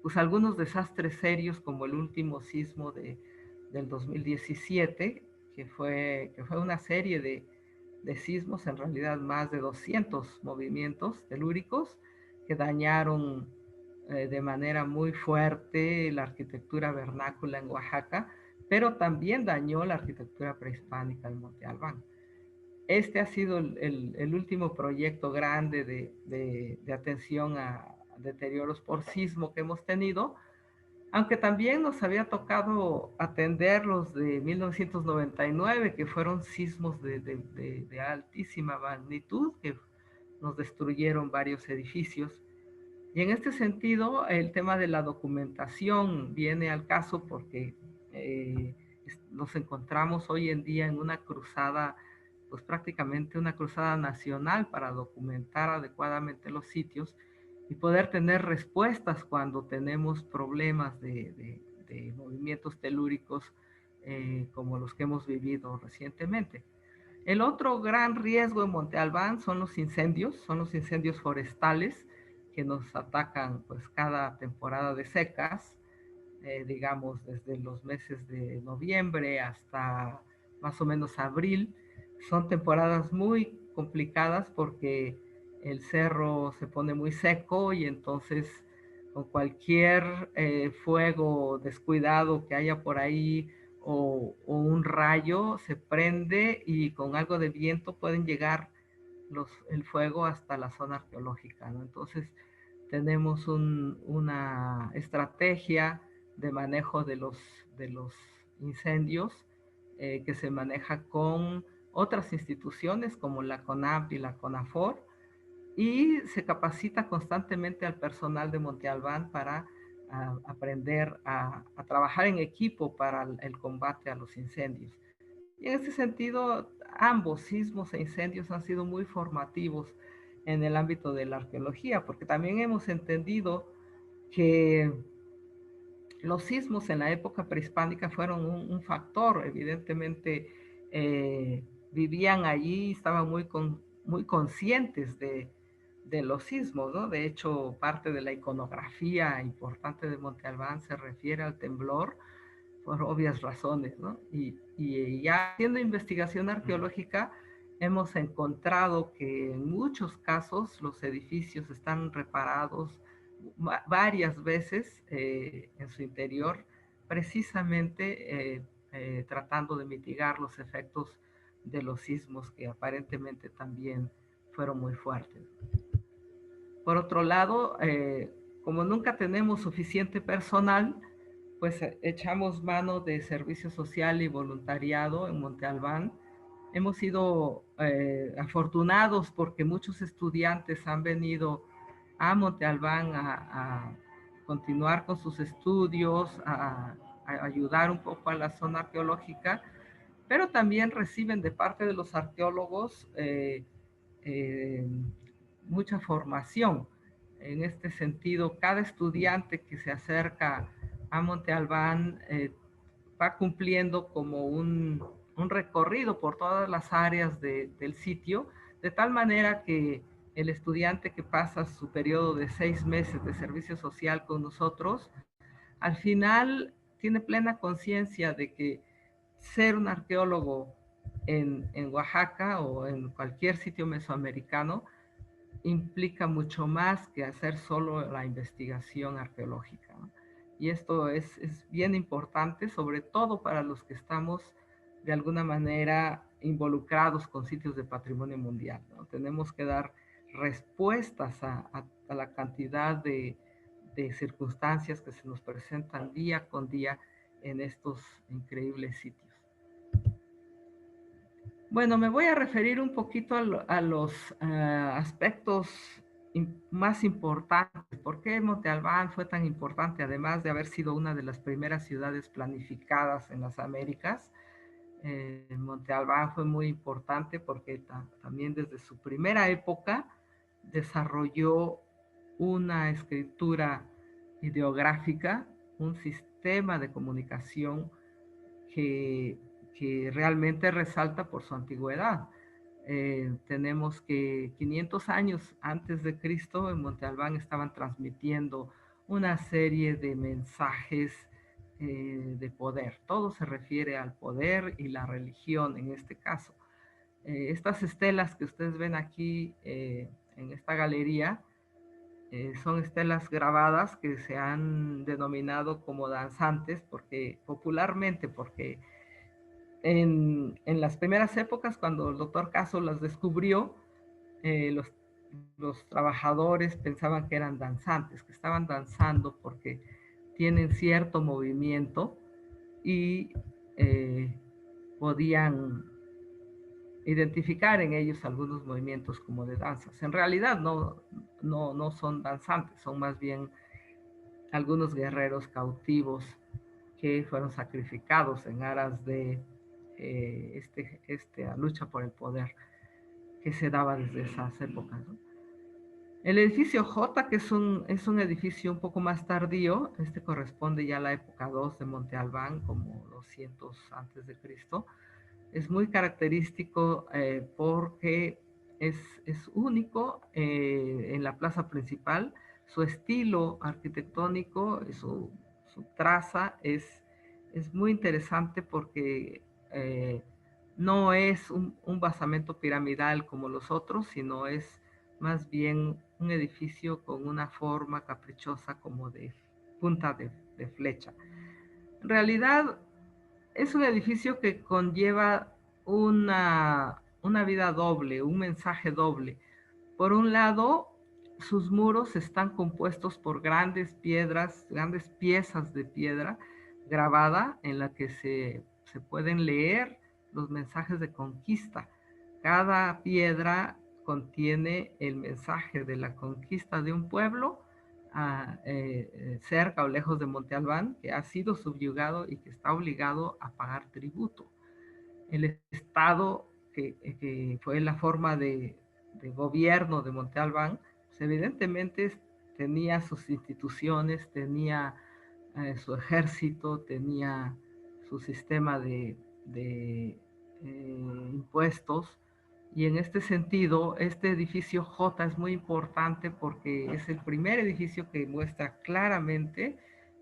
pues algunos desastres serios como el último sismo del 2017, que fue una serie de sismos, en realidad más de 200 movimientos telúricos que dañaron de manera muy fuerte la arquitectura vernácula en Oaxaca, pero también dañó la arquitectura prehispánica de Monte Albán. Este ha sido el último proyecto grande de atención a deterioros por sismo que hemos tenido, aunque también nos había tocado atender los de 1999, que fueron sismos de altísima magnitud, que nos destruyeron varios edificios. Y en este sentido, el tema de la documentación viene al caso porque eh, nos encontramos hoy en día en una cruzada, pues prácticamente una cruzada nacional para documentar adecuadamente los sitios y poder tener respuestas cuando tenemos problemas de movimientos telúricos como los que hemos vivido recientemente. El otro gran riesgo en Monte Albán son los incendios forestales que nos atacan pues cada temporada de secas, digamos desde los meses de noviembre hasta más o menos abril. Son temporadas muy complicadas porque el cerro se pone muy seco y entonces con cualquier fuego descuidado que haya por ahí o un rayo se prende y con algo de viento pueden llegar el fuego hasta la zona arqueológica, ¿no? Entonces tenemos una estrategia de manejo de los incendios que se maneja con otras instituciones como la CONAP y la CONAFOR, y se capacita constantemente al personal de Monte Albán para aprender a trabajar en equipo para el combate a los incendios. Y en este sentido, ambos sismos e incendios han sido muy formativos en el ámbito de la arqueología, porque también hemos entendido que los sismos en la época prehispánica fueron un factor, evidentemente vivían allí, estaban muy conscientes de los sismos, ¿no? De hecho, parte de la iconografía importante de Monte Albán se refiere al temblor por obvias razones, ¿no? Y ya haciendo investigación arqueológica, hemos encontrado que en muchos casos los edificios están reparados varias veces en su interior, precisamente tratando de mitigar los efectos de los sismos que aparentemente también fueron muy fuertes. Por otro lado, como nunca tenemos suficiente personal, pues echamos mano de servicio social y voluntariado en Monte Albán. Hemos sido afortunados porque muchos estudiantes han venido a Monte Albán a continuar con sus estudios, a ayudar un poco a la zona arqueológica, pero también reciben de parte de los arqueólogos eh, mucha formación. En este sentido, cada estudiante que se acerca a Monte Albán va cumpliendo como un recorrido por todas las áreas del sitio, de tal manera que el estudiante que pasa su periodo de 6 meses de servicio social con nosotros, al final tiene plena conciencia de que ser un arqueólogo en Oaxaca o en cualquier sitio mesoamericano implica mucho más que hacer solo la investigación arqueológica, ¿no? Y esto es bien importante, sobre todo para los que estamos de alguna manera involucrados con sitios de patrimonio mundial, ¿no? Tenemos que dar respuestas a la cantidad de circunstancias que se nos presentan día con día en estos increíbles sitios. Bueno, me voy a referir un poquito a los aspectos más importantes. ¿Por qué Monte Albán fue tan importante? Además de haber sido una de las primeras ciudades planificadas en las Américas, Monte Albán fue muy importante porque también desde su primera época desarrolló una escritura ideográfica, un sistema de comunicación que, que realmente resalta por su antigüedad. Tenemos que 500 años antes de Cristo en Monte Albán estaban transmitiendo una serie de mensajes de poder. Todo se refiere al poder y la religión en este caso. Estas estelas que ustedes ven aquí en esta galería son estelas grabadas que se han denominado como danzantes porque popularmente, porque en las primeras épocas, cuando el doctor Caso las descubrió, eh, los, los trabajadores pensaban que eran danzantes, que estaban danzando porque tienen cierto movimiento y podían identificar en ellos algunos movimientos como de danzas. En realidad no son danzantes, son más bien algunos guerreros cautivos que fueron sacrificados en aras de esta lucha por el poder que se daba desde esas épocas, ¿no? El edificio J, que es un edificio un poco más tardío, este corresponde ya a la época 2 de Monte Albán, como 200 antes de Cristo. Es muy característico porque es único en la plaza principal. Su estilo arquitectónico, su traza es muy interesante porque no es un basamento piramidal como los otros, sino es más bien un edificio con una forma caprichosa como de punta de flecha. En realidad es un edificio que conlleva una vida doble, un mensaje doble. Por un lado, sus muros están compuestos por grandes piedras, grandes piezas de piedra grabada en la que se pueden leer los mensajes de conquista. Cada piedra contiene el mensaje de la conquista de un pueblo cerca o lejos de Monte Albán, que ha sido subyugado y que está obligado a pagar tributo. El Estado, que fue la forma de gobierno de Monte Albán, pues evidentemente tenía sus instituciones, tenía su ejército, tenía su sistema de impuestos, y en este sentido, este edificio J es muy importante porque es el primer edificio que muestra claramente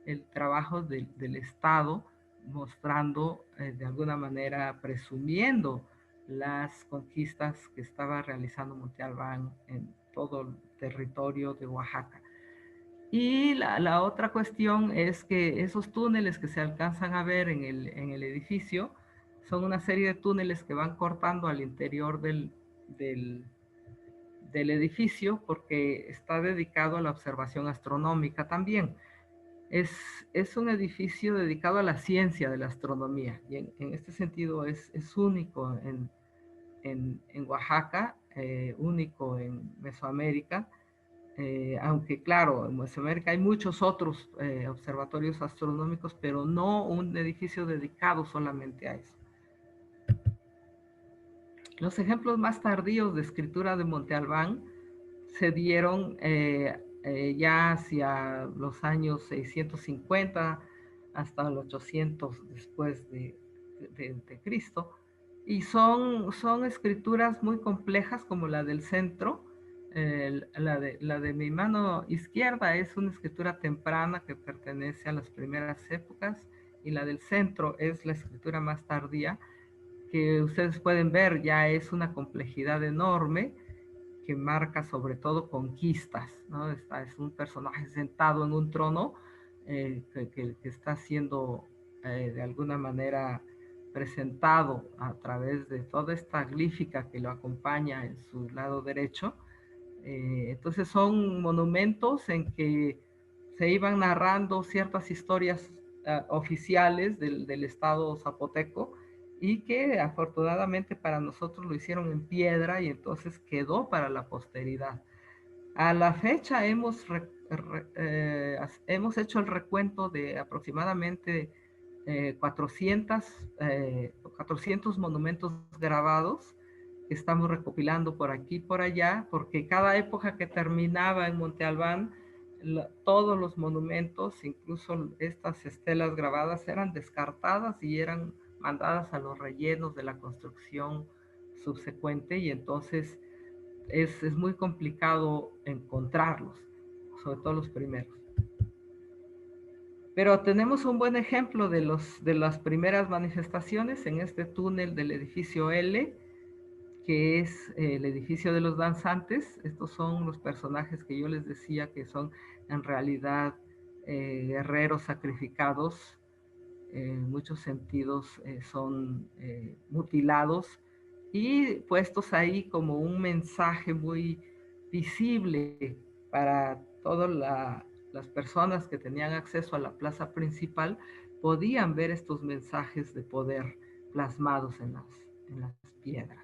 el trabajo del Estado, mostrando de alguna manera, presumiendo las conquistas que estaba realizando Monte Albán en todo el territorio de Oaxaca. Y la otra cuestión es que esos túneles que se alcanzan a ver en el edificio son una serie de túneles que van cortando al interior del edificio porque está dedicado a la observación astronómica también. Es un edificio dedicado a la ciencia de la astronomía y en este sentido es único en Oaxaca, único en Mesoamérica, aunque claro, en Mesoamérica hay muchos otros observatorios astronómicos, pero no un edificio dedicado solamente a eso. Los ejemplos más tardíos de escritura de Monte Albán se dieron ya hacia los años 650 hasta los 800 después de Cristo, y son escrituras muy complejas como la del centro. La de mi mano izquierda es una escritura temprana que pertenece a las primeras épocas, y la del centro es la escritura más tardía, que ustedes pueden ver ya es una complejidad enorme que marca sobre todo conquistas, ¿no? Es un personaje sentado en un trono que está siendo de alguna manera presentado a través de toda esta glífica que lo acompaña en su lado derecho. Entonces son monumentos en que se iban narrando ciertas historias oficiales del estado zapoteco, y que afortunadamente para nosotros lo hicieron en piedra y entonces quedó para la posteridad. A la fecha hemos hecho el recuento de aproximadamente 400 monumentos grabados que estamos recopilando por aquí y por allá, porque cada época que terminaba en Monte Albán, todos los monumentos, incluso estas estelas grabadas, eran descartadas y eran mandadas a los rellenos de la construcción subsecuente, y entonces es muy complicado encontrarlos, sobre todo los primeros. Pero tenemos un buen ejemplo de las primeras manifestaciones en este túnel del edificio L, que es el edificio de los danzantes. Estos son los personajes que yo les decía que son en realidad guerreros sacrificados. En muchos sentidos son mutilados y puestos ahí como un mensaje muy visible para todas las personas que tenían acceso a la plaza principal. Podían ver estos mensajes de poder plasmados en las piedras.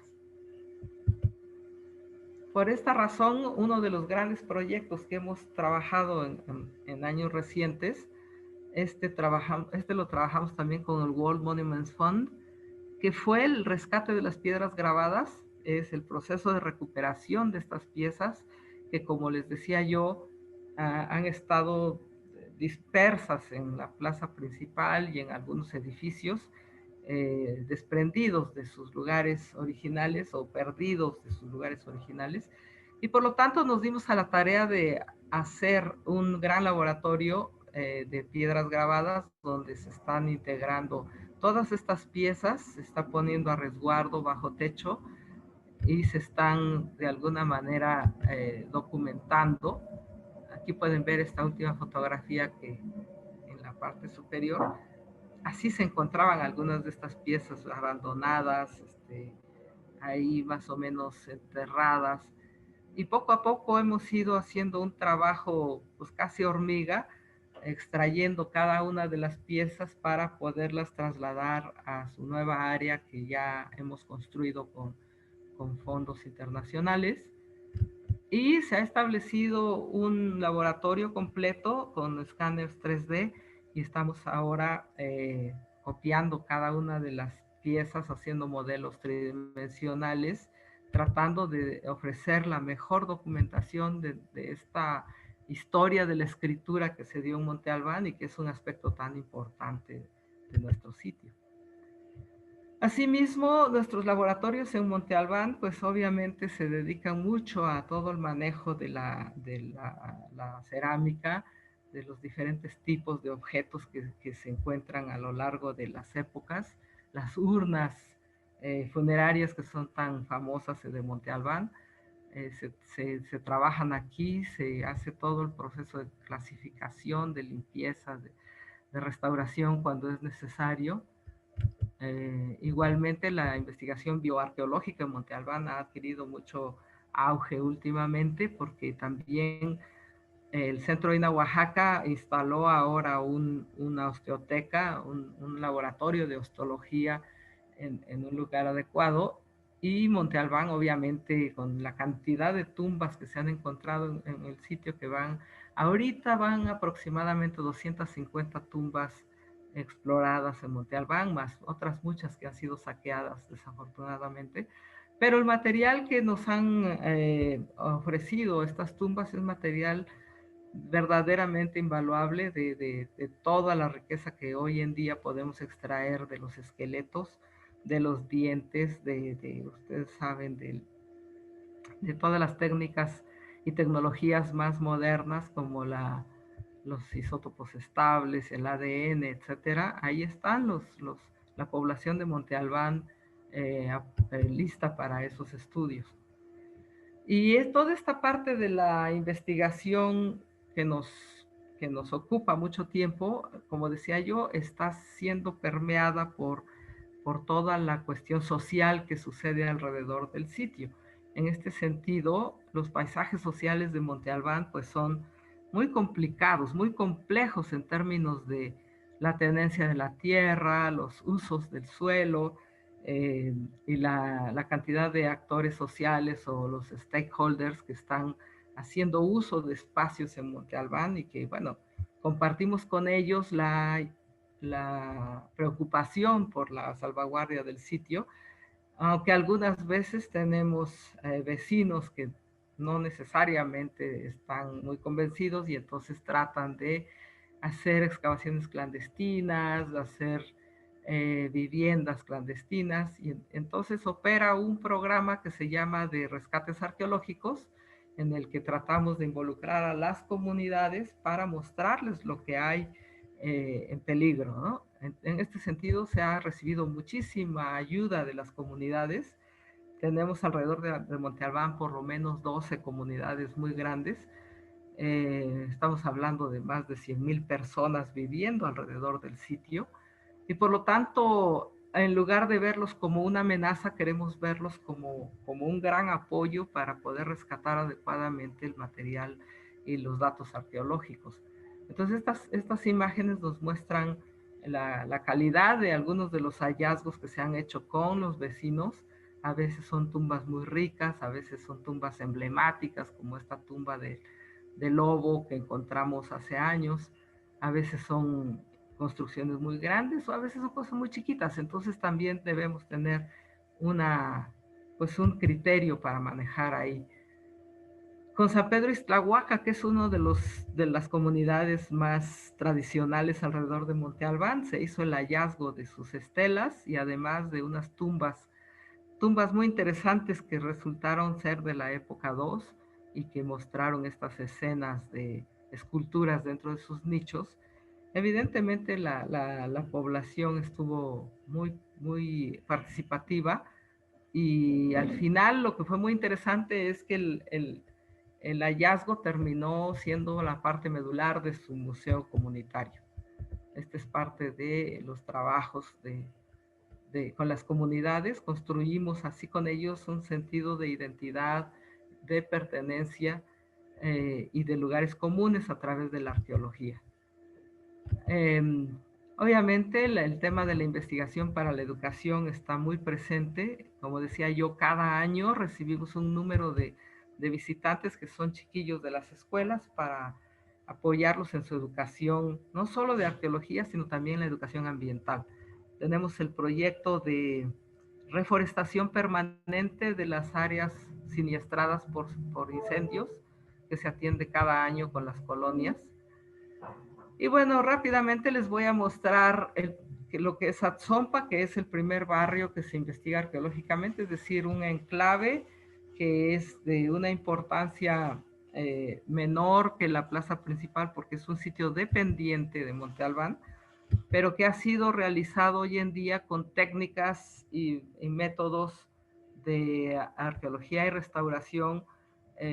Por esta razón, uno de los grandes proyectos que hemos trabajado en años recientes, este lo trabajamos también con el World Monuments Fund, que fue el rescate de las piedras grabadas. Es el proceso de recuperación de estas piezas que, como les decía yo, han estado dispersas en la plaza principal y en algunos edificios, desprendidos de sus lugares originales o perdidos de sus lugares originales. Y por lo tanto nos dimos a la tarea de hacer un gran laboratorio de piedras grabadas donde se están integrando todas estas piezas, se está poniendo a resguardo bajo techo y se están de alguna manera documentando. Aquí pueden ver esta última fotografía que en la parte superior. Así se encontraban algunas de estas piezas abandonadas, ahí más o menos enterradas. Y poco a poco hemos ido haciendo un trabajo pues casi hormiga, extrayendo cada una de las piezas para poderlas trasladar a su nueva área que ya hemos construido con fondos internacionales. Y se ha establecido un laboratorio completo con escáneres 3D y estamos ahora copiando cada una de las piezas, haciendo modelos tridimensionales, tratando de ofrecer la mejor documentación de esta historia de la escritura que se dio en Monte Albán y que es un aspecto tan importante de nuestro sitio. Asimismo, nuestros laboratorios en Monte Albán, pues obviamente se dedican mucho a todo el manejo de la cerámica, de los diferentes tipos de objetos que se encuentran a lo largo de las épocas, las urnas funerarias que son tan famosas de Monte Albán. Se trabajan aquí, se hace todo el proceso de clasificación, de limpieza, de restauración cuando es necesario. Igualmente la investigación bioarqueológica en Monte Albán ha adquirido mucho auge últimamente, porque también el Centro INA Oaxaca instaló ahora una osteoteca, un laboratorio de osteología en un lugar adecuado. Y Monte Albán, obviamente, con la cantidad de tumbas que se han encontrado en el sitio, ahorita van aproximadamente 250 tumbas exploradas en Monte Albán, más otras muchas que han sido saqueadas desafortunadamente. Pero el material que nos han ofrecido estas tumbas es material verdaderamente invaluable de toda la riqueza que hoy en día podemos extraer de los esqueletos, de los dientes, ustedes saben, de todas las técnicas y tecnologías más modernas como los isótopos estables, el ADN, etcétera. Ahí están la población de Monte Albán lista para esos estudios. Y es toda esta parte de la investigación que nos ocupa mucho tiempo, como decía yo, está siendo permeada por toda la cuestión social que sucede alrededor del sitio. En este sentido, los paisajes sociales de Monte Albán pues son muy complicados, muy complejos en términos de la tenencia de la tierra, los usos del suelo, y la cantidad de actores sociales o los stakeholders que están haciendo uso de espacios en Monte Albán y que, bueno, compartimos con ellos la preocupación por la salvaguardia del sitio, aunque algunas veces tenemos vecinos que no necesariamente están muy convencidos y entonces tratan de hacer excavaciones clandestinas, de hacer viviendas clandestinas, y entonces opera un programa que se llama de rescates arqueológicos, en el que tratamos de involucrar a las comunidades para mostrarles lo que hay en peligro, ¿no? En este sentido se ha recibido muchísima ayuda de las comunidades. Tenemos alrededor de Monte Albán por lo menos 12 comunidades muy grandes. Estamos hablando de más de 100,000 personas viviendo alrededor del sitio y por lo tanto, en lugar de verlos como una amenaza, queremos verlos como un gran apoyo para poder rescatar adecuadamente el material y los datos arqueológicos. Entonces, estas imágenes nos muestran la calidad de algunos de los hallazgos que se han hecho con los vecinos. A veces son tumbas muy ricas, a veces son tumbas emblemáticas, como esta tumba de lobo que encontramos hace años. A veces son construcciones muy grandes o a veces son cosas muy chiquitas. Entonces también debemos tener pues un criterio para manejar ahí. Con San Pedro Ixtlahuaca, que es uno de las comunidades más tradicionales alrededor de Monte Albán, se hizo el hallazgo de sus estelas y además de unas tumbas muy interesantes que resultaron ser de la época 2 y que mostraron estas escenas de esculturas dentro de sus nichos. Evidentemente la población estuvo muy participativa y al final lo que fue muy interesante es que el hallazgo terminó siendo la parte medular de su museo comunitario. Este es parte de los trabajos con las comunidades. Construimos así con ellos un sentido de identidad, de pertenencia y de lugares comunes a través de la arqueología. Obviamente el tema de la investigación para la educación está muy presente. Como decía yo, cada año recibimos un número de visitantes que son chiquillos de las escuelas para apoyarlos en su educación, no solo de arqueología, sino también la educación ambiental. Tenemos el proyecto de reforestación permanente de las áreas siniestradas por incendios que se atiende cada año con las colonias. Y bueno, rápidamente les voy a mostrar lo que es Atzompa, que es el primer barrio que se investiga arqueológicamente, es decir, un enclave que es de una importancia menor que la plaza principal porque es un sitio dependiente de Monte Albán, pero que ha sido realizado hoy en día con técnicas y métodos de arqueología y restauración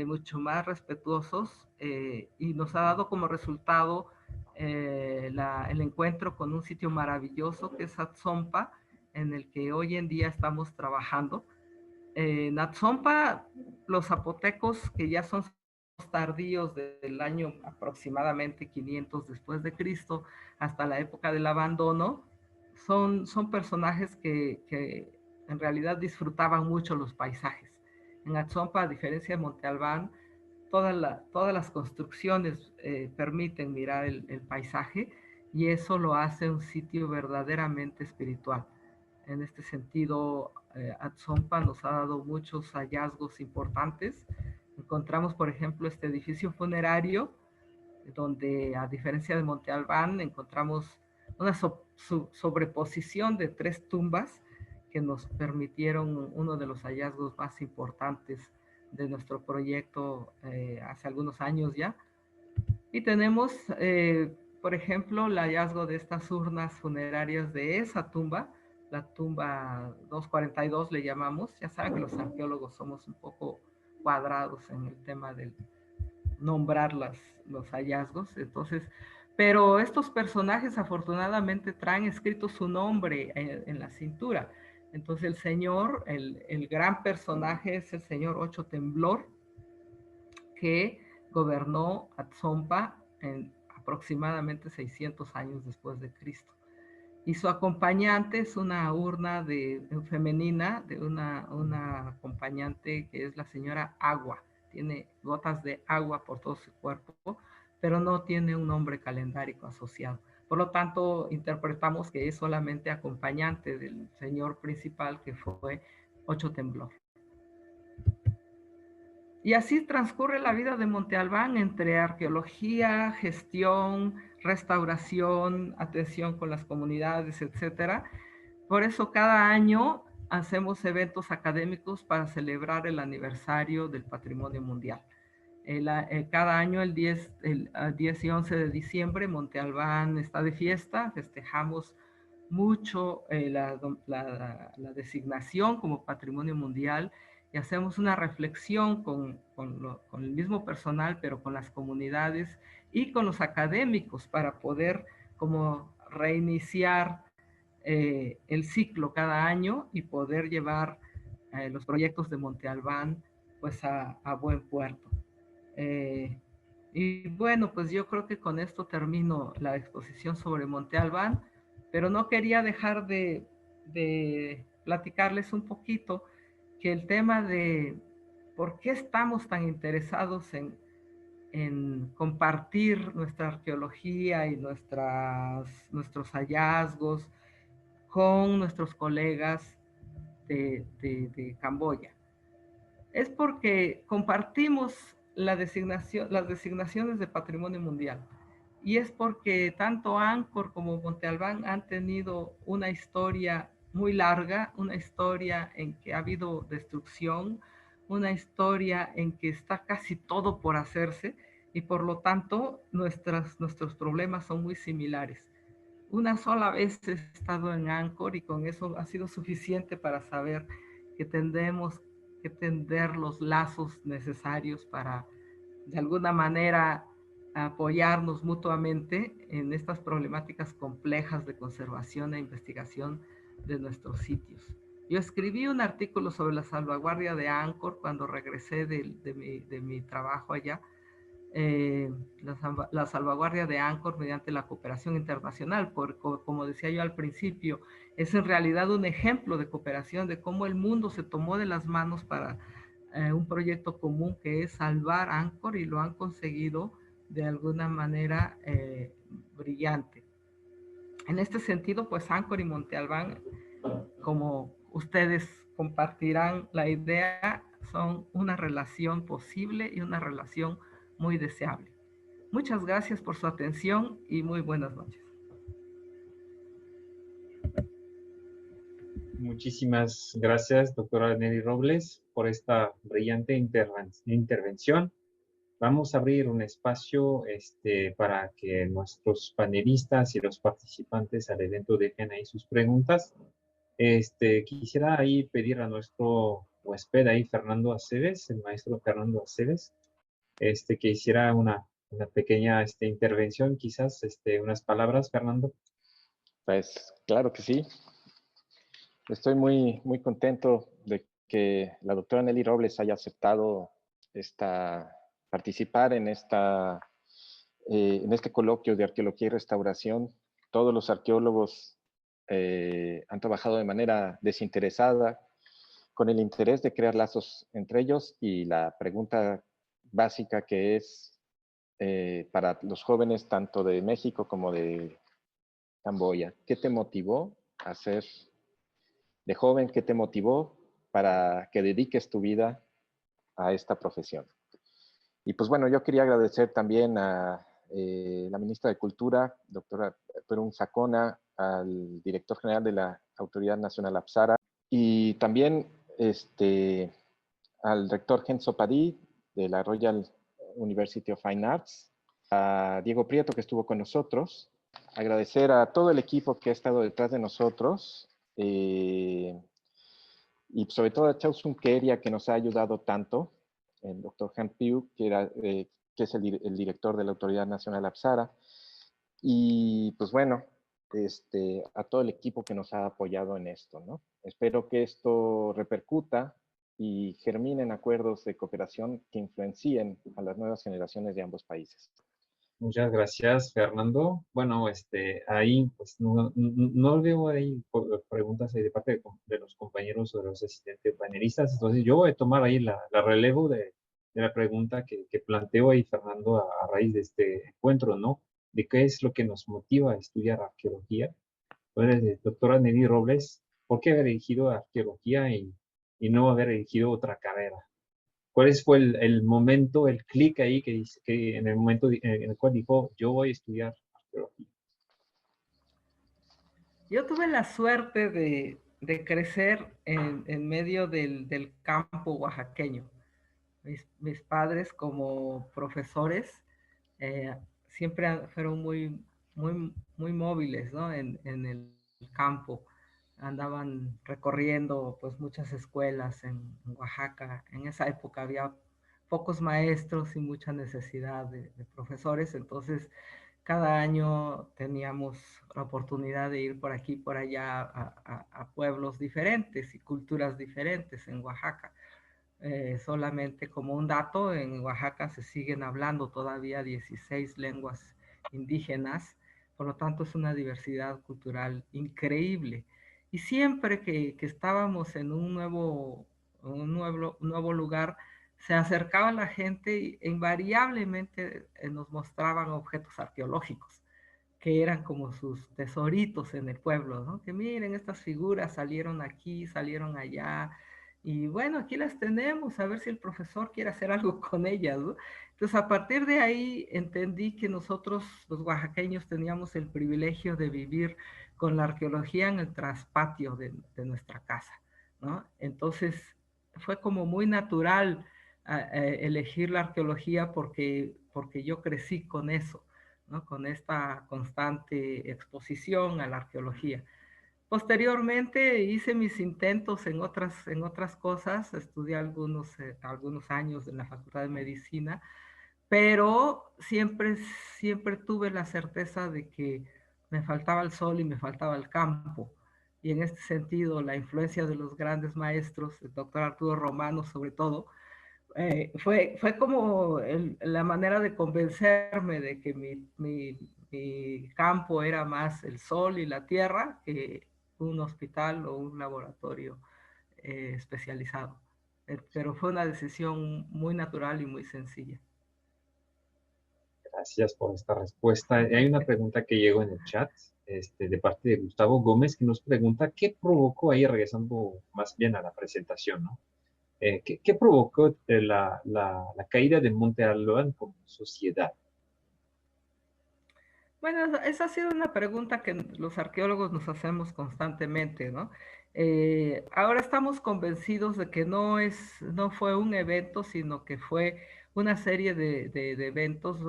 mucho más respetuosos y nos ha dado como resultado el encuentro con un sitio maravilloso que es Atzompa, en el que hoy en día estamos trabajando. En Atzompa los zapotecos, que ya son tardíos del año aproximadamente 500 después de Cristo hasta la época del abandono, son personajes que en realidad disfrutaban mucho los paisajes. En Atzompa, a diferencia de Monte Albán, todas las construcciones permiten mirar el paisaje, y eso lo hace un sitio verdaderamente espiritual. En este sentido, Atzompa nos ha dado muchos hallazgos importantes. Encontramos, por ejemplo, este edificio funerario, donde, a diferencia de Monte Albán, encontramos una sobreposición de 3 tumbas que nos permitieron uno de los hallazgos más importantes de nuestro proyecto hace algunos años ya. Y tenemos, por ejemplo, el hallazgo de estas urnas funerarias de esa tumba, la tumba 242 le llamamos. Ya saben que los arqueólogos somos un poco cuadrados en el tema del nombrar los hallazgos. Entonces, pero estos personajes afortunadamente traen escrito su nombre en la cintura. Entonces el señor, el gran personaje es el señor Ocho Temblor, que gobernó Atzompa en aproximadamente 600 años después de Cristo. Y su acompañante es una urna femenina de una acompañante que es la señora Agua. Tiene gotas de agua por todo su cuerpo, pero no tiene un nombre calendárico asociado. Por lo tanto, interpretamos que es solamente acompañante del señor principal, que fue Ocho Temblor. Y así transcurre la vida de Monte Albán entre arqueología, gestión, restauración, atención con las comunidades, etcétera. Por eso cada año hacemos eventos académicos para celebrar el aniversario del Patrimonio Mundial. Cada año, el 10 y 11 de diciembre, Monte Albán está de fiesta, festejamos mucho la designación como Patrimonio Mundial, y hacemos una reflexión con el mismo personal, pero con las comunidades y con los académicos, para poder como reiniciar el ciclo cada año y poder llevar los proyectos de Monte Albán pues a buen puerto. Y bueno, pues yo creo que con esto termino la exposición sobre Monte Albán, pero no quería dejar de platicarles un poquito que el tema de por qué estamos tan interesados en compartir nuestra arqueología y nuestros hallazgos con nuestros colegas de Camboya. Es porque compartimos las designaciones de Patrimonio Mundial, y es porque tanto Angkor como Monte Albán han tenido una historia muy larga, una historia en que ha habido destrucción, una historia en que está casi todo por hacerse, y por lo tanto nuestros problemas son muy similares. Una sola vez he estado en Angkor, y con eso ha sido suficiente para saber que tendremos que tender los lazos necesarios para, de alguna manera, apoyarnos mutuamente en estas problemáticas complejas de conservación e investigación de nuestros sitios. Yo escribí un artículo sobre la salvaguardia de Angkor cuando regresé de mi trabajo allá. La salvaguardia de Angkor mediante la cooperación internacional, como decía yo al principio, es en realidad un ejemplo de cooperación, de cómo el mundo se tomó de las manos para un proyecto común, que es salvar Angkor, y lo han conseguido de alguna manera brillante. En este sentido, pues Angkor y Monte Albán, como ustedes compartirán la idea, son una relación posible y una relación muy deseable. Muchas gracias por su atención y muy buenas noches. Muchísimas gracias, doctora Nelly Robles, por esta brillante intervención. Vamos a abrir un espacio para que nuestros panelistas y los participantes al evento dejen ahí sus preguntas. Quisiera ahí pedir a nuestro huésped ahí, Fernando Aceves, el maestro Fernando Aceves, que hiciera una pequeña intervención, quizás unas palabras, Fernando. Pues claro que sí. Estoy muy contento de que la doctora Nelly Robles haya aceptado participar en este coloquio de arqueología y restauración. Todos los arqueólogos han trabajado de manera desinteresada, con el interés de crear lazos entre ellos, y la pregunta básica que es para los jóvenes tanto de México como de Camboya: ¿qué te motivó a ser de joven? ¿Qué te motivó para que dediques tu vida a esta profesión? Y pues bueno, yo quería agradecer también a la ministra de Cultura, doctora Perún Sacona, al director general de la Autoridad Nacional Apsara, y también al rector Genso Padí de la Royal University of Fine Arts, a Diego Prieto, que estuvo con nosotros, agradecer a todo el equipo que ha estado detrás de nosotros, y sobre todo a Chausun Keria, que nos ha ayudado tanto, el doctor Han Piu, que es el director de la Autoridad Nacional Apsara, y pues bueno, a todo el equipo que nos ha apoyado en esto, ¿no? Espero que esto repercuta y germinen acuerdos de cooperación que influencien a las nuevas generaciones de ambos países. Muchas gracias, Fernando. Bueno, ahí pues no veo ahí preguntas ahí de parte de los compañeros o de los asistentes panelistas, entonces yo voy a tomar ahí la relevo de la pregunta que planteó ahí Fernando a raíz de este encuentro, ¿no? De qué es lo que nos motiva a estudiar arqueología. Entonces, doctora Nelly Robles, ¿por qué haber elegido arqueología y no haber elegido otra carrera? ¿Cuál fue el momento, el clic ahí que en el momento en el cual dijo, yo voy a estudiar arqueología? Yo tuve la suerte de crecer en medio del campo oaxaqueño. Mis padres como profesores eh, siempre fueron muy móviles, ¿no? En el campo. Andaban recorriendo pues muchas escuelas en Oaxaca. En esa época había pocos maestros y mucha necesidad de profesores, entonces cada año teníamos la oportunidad de ir por aquí, por allá, a pueblos diferentes y culturas diferentes en Oaxaca. Solamente como un dato, en Oaxaca se siguen hablando todavía 16 lenguas indígenas, por lo tanto es una diversidad cultural increíble. Y siempre que estábamos en un nuevo lugar, se acercaba la gente e invariablemente nos mostraban objetos arqueológicos que eran como sus tesoritos en el pueblo, ¿no? Que miren, estas figuras salieron aquí, salieron allá, y bueno, aquí las tenemos, a ver si el profesor quiere hacer algo con ellas, ¿no? Entonces, a partir de ahí entendí que nosotros, los oaxaqueños, teníamos el privilegio de vivir con la arqueología en el traspatio de nuestra casa, ¿no? Entonces, fue como muy natural elegir la arqueología porque yo crecí con eso, ¿no? Con esta constante exposición a la arqueología. Posteriormente hice mis intentos en otras cosas, estudié algunos años en la Facultad de Medicina, pero siempre tuve la certeza de que me faltaba el sol y me faltaba el campo. Y en este sentido, la influencia de los grandes maestros, el doctor Arturo Romano sobre todo, fue como la manera de convencerme de que mi campo era más el sol y la tierra que un hospital o un laboratorio especializado. Pero fue una decisión muy natural y muy sencilla. Gracias por esta respuesta. Hay una pregunta que llegó en el chat, de parte de Gustavo Gómez, que nos pregunta qué provocó ahí, regresando más bien a la presentación, ¿no? ¿Qué provocó la caída del Monte Albán como sociedad? Bueno, esa ha sido una pregunta que los arqueólogos nos hacemos constantemente, ¿no? Ahora estamos convencidos de que no fue un evento, sino que fue una serie de eventos,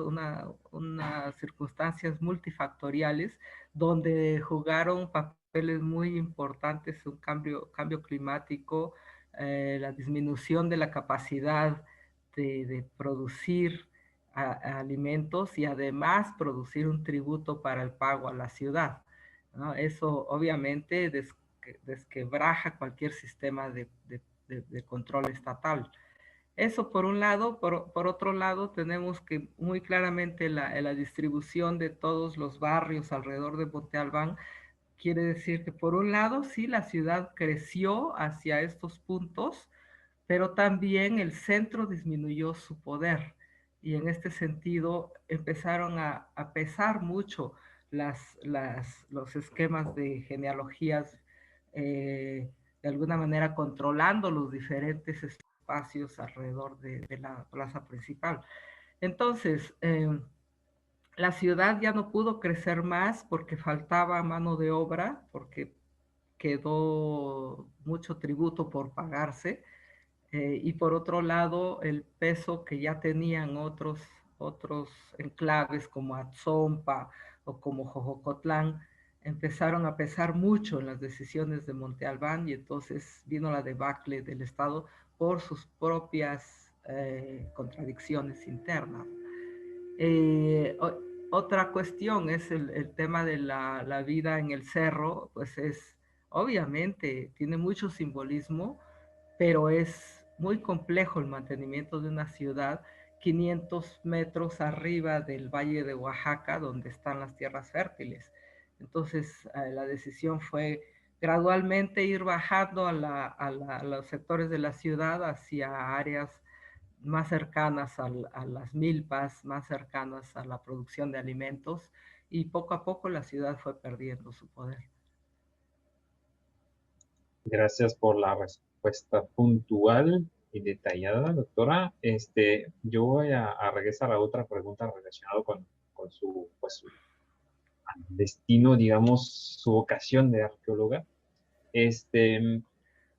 unas circunstancias multifactoriales donde jugaron papeles muy importantes, un cambio climático, la disminución de la capacidad de producir alimentos y además producir un tributo para el pago a la ciudad, ¿no? Eso obviamente desquebraja cualquier sistema de control estatal. Eso por un lado. Por otro lado, tenemos que muy claramente la distribución de todos los barrios alrededor de Monte Albán quiere decir que por un lado sí la ciudad creció hacia estos puntos, pero también el centro disminuyó su poder. Y en este sentido empezaron a pesar mucho los esquemas de genealogías, de alguna manera controlando los diferentes espacios alrededor de la plaza principal. Entonces, la ciudad ya no pudo crecer más porque faltaba mano de obra, porque quedó mucho tributo por pagarse. Y por otro lado, el peso que ya tenían otros enclaves como Atzompa o como Jojocotlán, empezaron a pesar mucho en las decisiones de Monte Albán, y entonces vino la debacle del Estado por sus propias contradicciones internas. Otra cuestión es el tema de la vida en el cerro, pues obviamente tiene mucho simbolismo, pero es muy complejo el mantenimiento de una ciudad 500 metros arriba del Valle de Oaxaca, donde están las tierras fértiles. Entonces, la decisión fue gradualmente ir bajando a los sectores de la ciudad hacia áreas más cercanas a las milpas, más cercanas a la producción de alimentos, y poco a poco la ciudad fue perdiendo su poder. Gracias por la respuesta puntual y detallada, doctora. Yo voy a regresar a otra pregunta relacionada con su, pues, su destino, digamos, su vocación de arqueóloga. En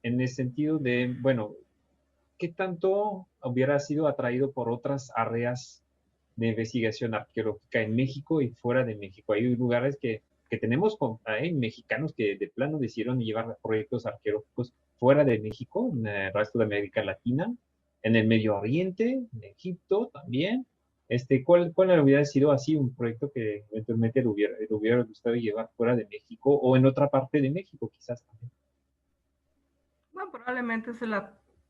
el sentido de, bueno, ¿qué tanto hubiera sido atraído por otras áreas de investigación arqueológica en México y fuera de México? Hay lugares que tenemos, hay mexicanos que de plano decidieron llevar proyectos arqueológicos fuera de México, en el resto de América Latina, en el Medio Oriente, en Egipto también. ¿Cuál hubiera sido así un proyecto que eventualmente le hubiera gustado llevar fuera de México o en otra parte de México quizás también? Bueno, probablemente esa es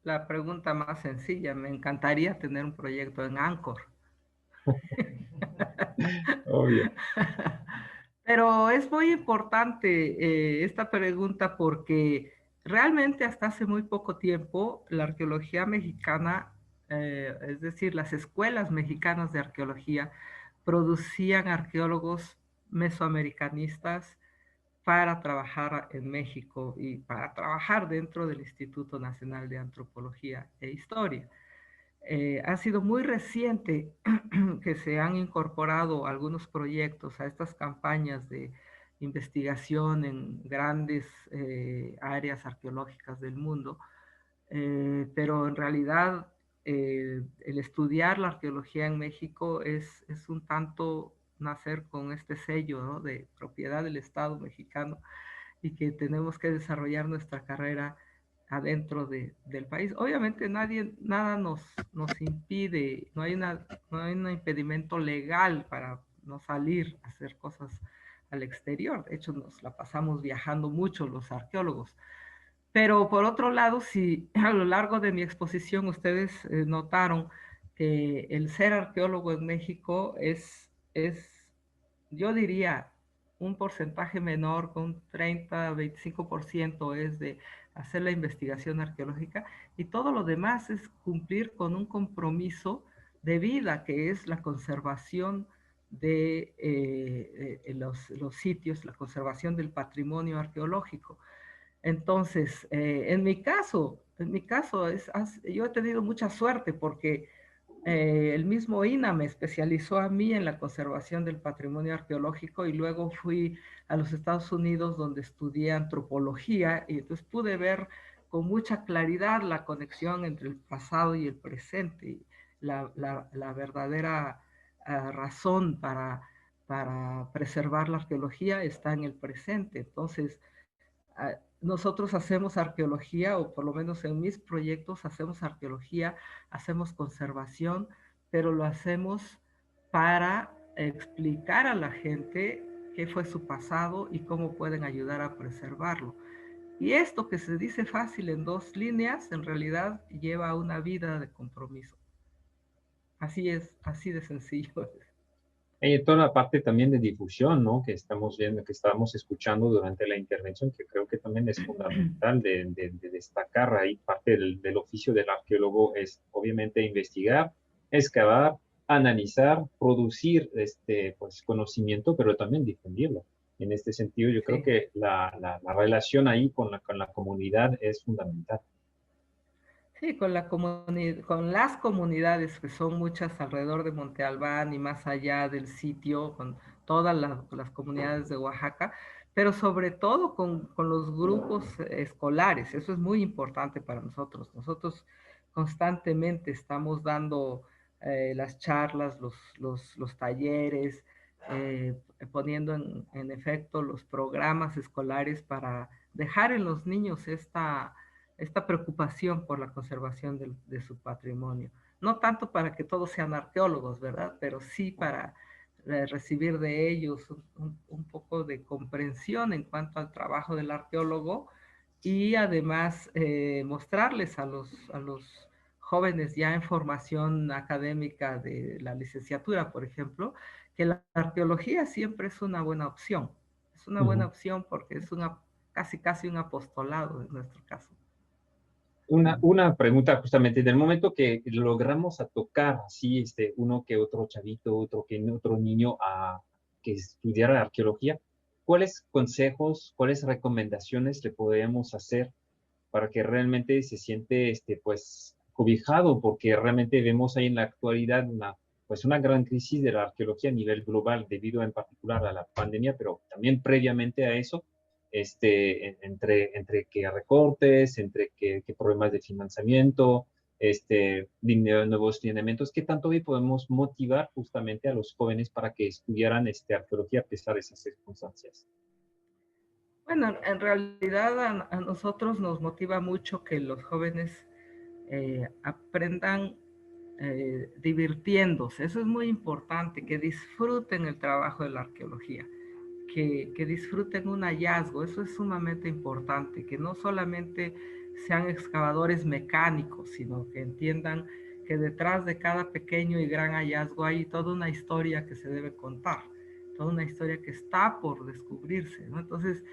la pregunta más sencilla. Me encantaría tener un proyecto en Anchor. Obvio. Pero es muy importante esta pregunta porque realmente hasta hace muy poco tiempo la arqueología mexicana, es decir, las escuelas mexicanas de arqueología, producían arqueólogos mesoamericanistas para trabajar en México y para trabajar dentro del Instituto Nacional de Antropología e Historia. Ha sido muy reciente que se han incorporado algunos proyectos a estas campañas de investigación en grandes áreas arqueológicas del mundo, pero en realidad el estudiar la arqueología en México es un tanto nacer con este sello, ¿no?, de propiedad del Estado mexicano, y que tenemos que desarrollar nuestra carrera adentro del país. Obviamente nada nos impide, no hay un impedimento legal para no salir a hacer cosas al exterior. De hecho, nos la pasamos viajando mucho los arqueólogos. Pero por otro lado, si a lo largo de mi exposición ustedes notaron que el ser arqueólogo en México yo diría, un porcentaje menor, con un 30-25% es de hacer la investigación arqueológica, y todo lo demás es cumplir con un compromiso de vida, que es la conservación de los sitios, la conservación del patrimonio arqueológico. Entonces, yo he tenido mucha suerte porque el mismo INA me especializó a mí en la conservación del patrimonio arqueológico, y luego fui a los Estados Unidos donde estudié antropología, y entonces pude ver con mucha claridad la conexión entre el pasado y el presente, y la verdadera razón para preservar la arqueología está en el presente. Entonces, nosotros hacemos arqueología, o por lo menos en mis proyectos hacemos arqueología, hacemos conservación, pero lo hacemos para explicar a la gente qué fue su pasado y cómo pueden ayudar a preservarlo. Y esto que se dice fácil en 2 líneas, en realidad lleva una vida de compromiso. Así es, así de sencillo. Toda la parte también de difusión, ¿no? Que estamos viendo, que estábamos escuchando durante la intervención, que creo que también es fundamental de destacar ahí. Parte del oficio del arqueólogo es obviamente investigar, excavar, analizar, producir pues, conocimiento, pero también difundirlo. En este sentido, yo creo Sí. que la relación ahí con la comunidad es fundamental. Sí, con con las comunidades, que son muchas alrededor de Monte Albán y más allá del sitio, con todas las comunidades de Oaxaca, pero sobre todo con los grupos escolares. Eso es muy importante para nosotros. Nosotros constantemente estamos dando las charlas, los talleres, poniendo en efecto los programas escolares para dejar en los niños esta preocupación por la conservación de su patrimonio. No tanto para que todos sean arqueólogos, ¿verdad? Pero sí para recibir de ellos un poco de comprensión en cuanto al trabajo del arqueólogo y además mostrarles a los jóvenes ya en formación académica de la licenciatura, por ejemplo, que la arqueología siempre es una buena opción. Es una buena opción porque es casi un apostolado en nuestro caso. Una pregunta justamente, en el momento que logramos a tocar así uno que otro chavito, otro niño que estudiara arqueología, ¿cuáles consejos, cuáles recomendaciones le podríamos hacer para que realmente se siente pues cobijado? Porque realmente vemos ahí en la actualidad pues una gran crisis de la arqueología a nivel global debido en particular a la pandemia, pero también previamente a eso entre que recortes, entre que problemas de financiamiento, nuevos lineamientos, ¿qué tanto hoy podemos motivar justamente a los jóvenes para que estudiaran arqueología a pesar de esas circunstancias? Bueno, en realidad a nosotros nos motiva mucho que los jóvenes aprendan divirtiéndose. Eso es muy importante, que disfruten el trabajo de la arqueología. Que disfruten un hallazgo, eso es sumamente importante, que no solamente sean excavadores mecánicos, sino que entiendan que detrás de cada pequeño y gran hallazgo hay toda una historia que se debe contar, toda una historia que está por descubrirse, ¿no? Entonces,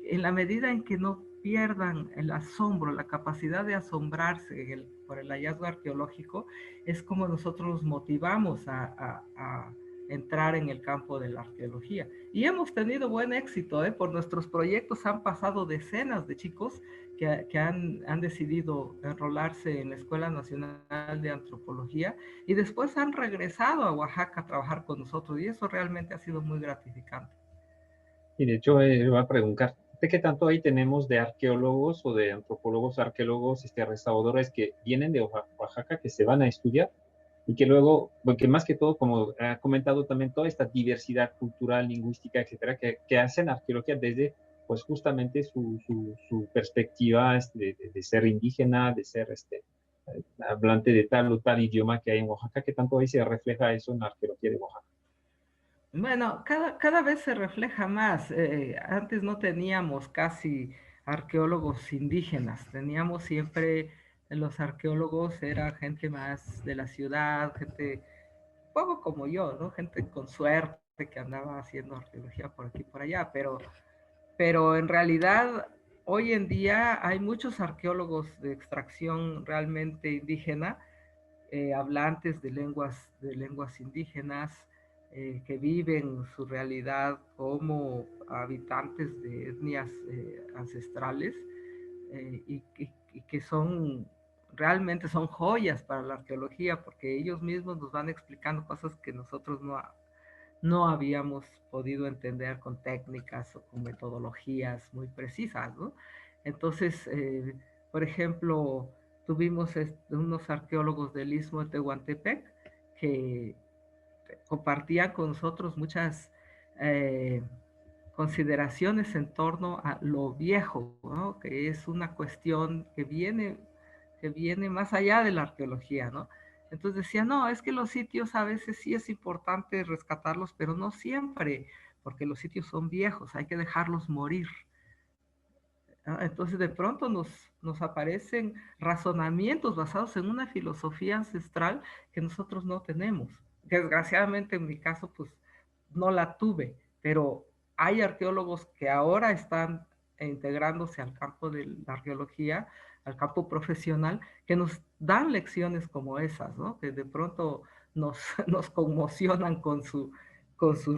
en la medida en que no pierdan el asombro, la capacidad de asombrarse por el hallazgo arqueológico, es como nosotros los motivamos a entrar en el campo de la arqueología. Y hemos tenido buen éxito, por nuestros proyectos han pasado decenas de chicos que han decidido enrolarse en la Escuela Nacional de Antropología y después han regresado a Oaxaca a trabajar con nosotros y eso realmente ha sido muy gratificante. Y de hecho, voy a preguntar, ¿de qué tanto ahí tenemos de arqueólogos o de antropólogos, arqueólogos, restauradores que vienen de Oaxaca, que se van a estudiar y que luego, porque más que todo, como ha comentado también, toda esta diversidad cultural, lingüística, etcétera, que hacen arqueología desde, pues justamente su perspectiva de ser indígena, de ser hablante de tal o tal idioma que hay en Oaxaca, que tanto ahí se refleja eso en la arqueología de Oaxaca. Bueno, cada vez se refleja más. Antes no teníamos casi arqueólogos indígenas, teníamos siempre los arqueólogos, era gente más de la ciudad, gente poco como yo, ¿no? Gente con suerte que andaba haciendo arqueología por aquí y por allá, pero en realidad hoy en día hay muchos arqueólogos de extracción realmente indígena, hablantes de lenguas indígenas, que viven su realidad como habitantes de etnias ancestrales y que realmente son joyas para la arqueología porque ellos mismos nos van explicando cosas que nosotros no habíamos podido entender con técnicas o con metodologías muy precisas, ¿no? Entonces, por ejemplo, tuvimos unos arqueólogos del Istmo de Tehuantepec que compartían con nosotros muchas eh, consideraciones en torno a lo viejo, ¿no? Que es una cuestión que viene más allá de la arqueología, ¿no? Entonces decía, no, es que los sitios a veces sí es importante rescatarlos, pero no siempre, porque los sitios son viejos, hay que dejarlos morir. Entonces de pronto nos aparecen razonamientos basados en una filosofía ancestral que nosotros no tenemos. Desgraciadamente en mi caso pues no la tuve, pero hay arqueólogos que ahora están integrándose al campo de la arqueología, al campo profesional, que nos dan lecciones como esas, ¿no? Que de pronto nos, nos conmocionan con sus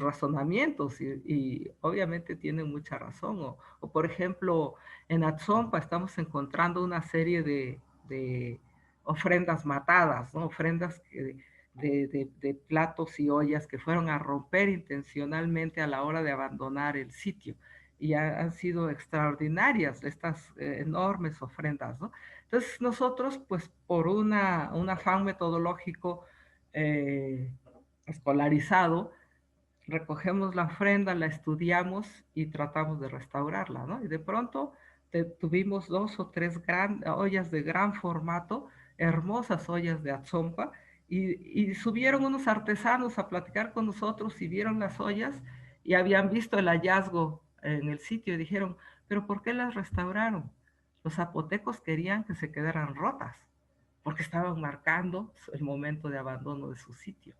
razonamientos y obviamente tienen mucha razón. O por ejemplo, en Atzompa estamos encontrando una serie de ofrendas matadas, ¿no? Ofrendas de platos y ollas que fueron a romper intencionalmente a la hora de abandonar el sitio. Y han sido extraordinarias estas enormes ofrendas, ¿no? Entonces nosotros, pues por un afán metodológico escolarizado, recogemos la ofrenda, la estudiamos y tratamos de restaurarla, ¿no? Y de pronto tuvimos 2 o 3 ollas de gran formato, hermosas ollas de Atzompa, y subieron unos artesanos a platicar con nosotros y vieron las ollas y habían visto el hallazgo en el sitio y dijeron, pero ¿por qué las restauraron? Los zapotecos querían que se quedaran rotas porque estaban marcando el momento de abandono de su sitio,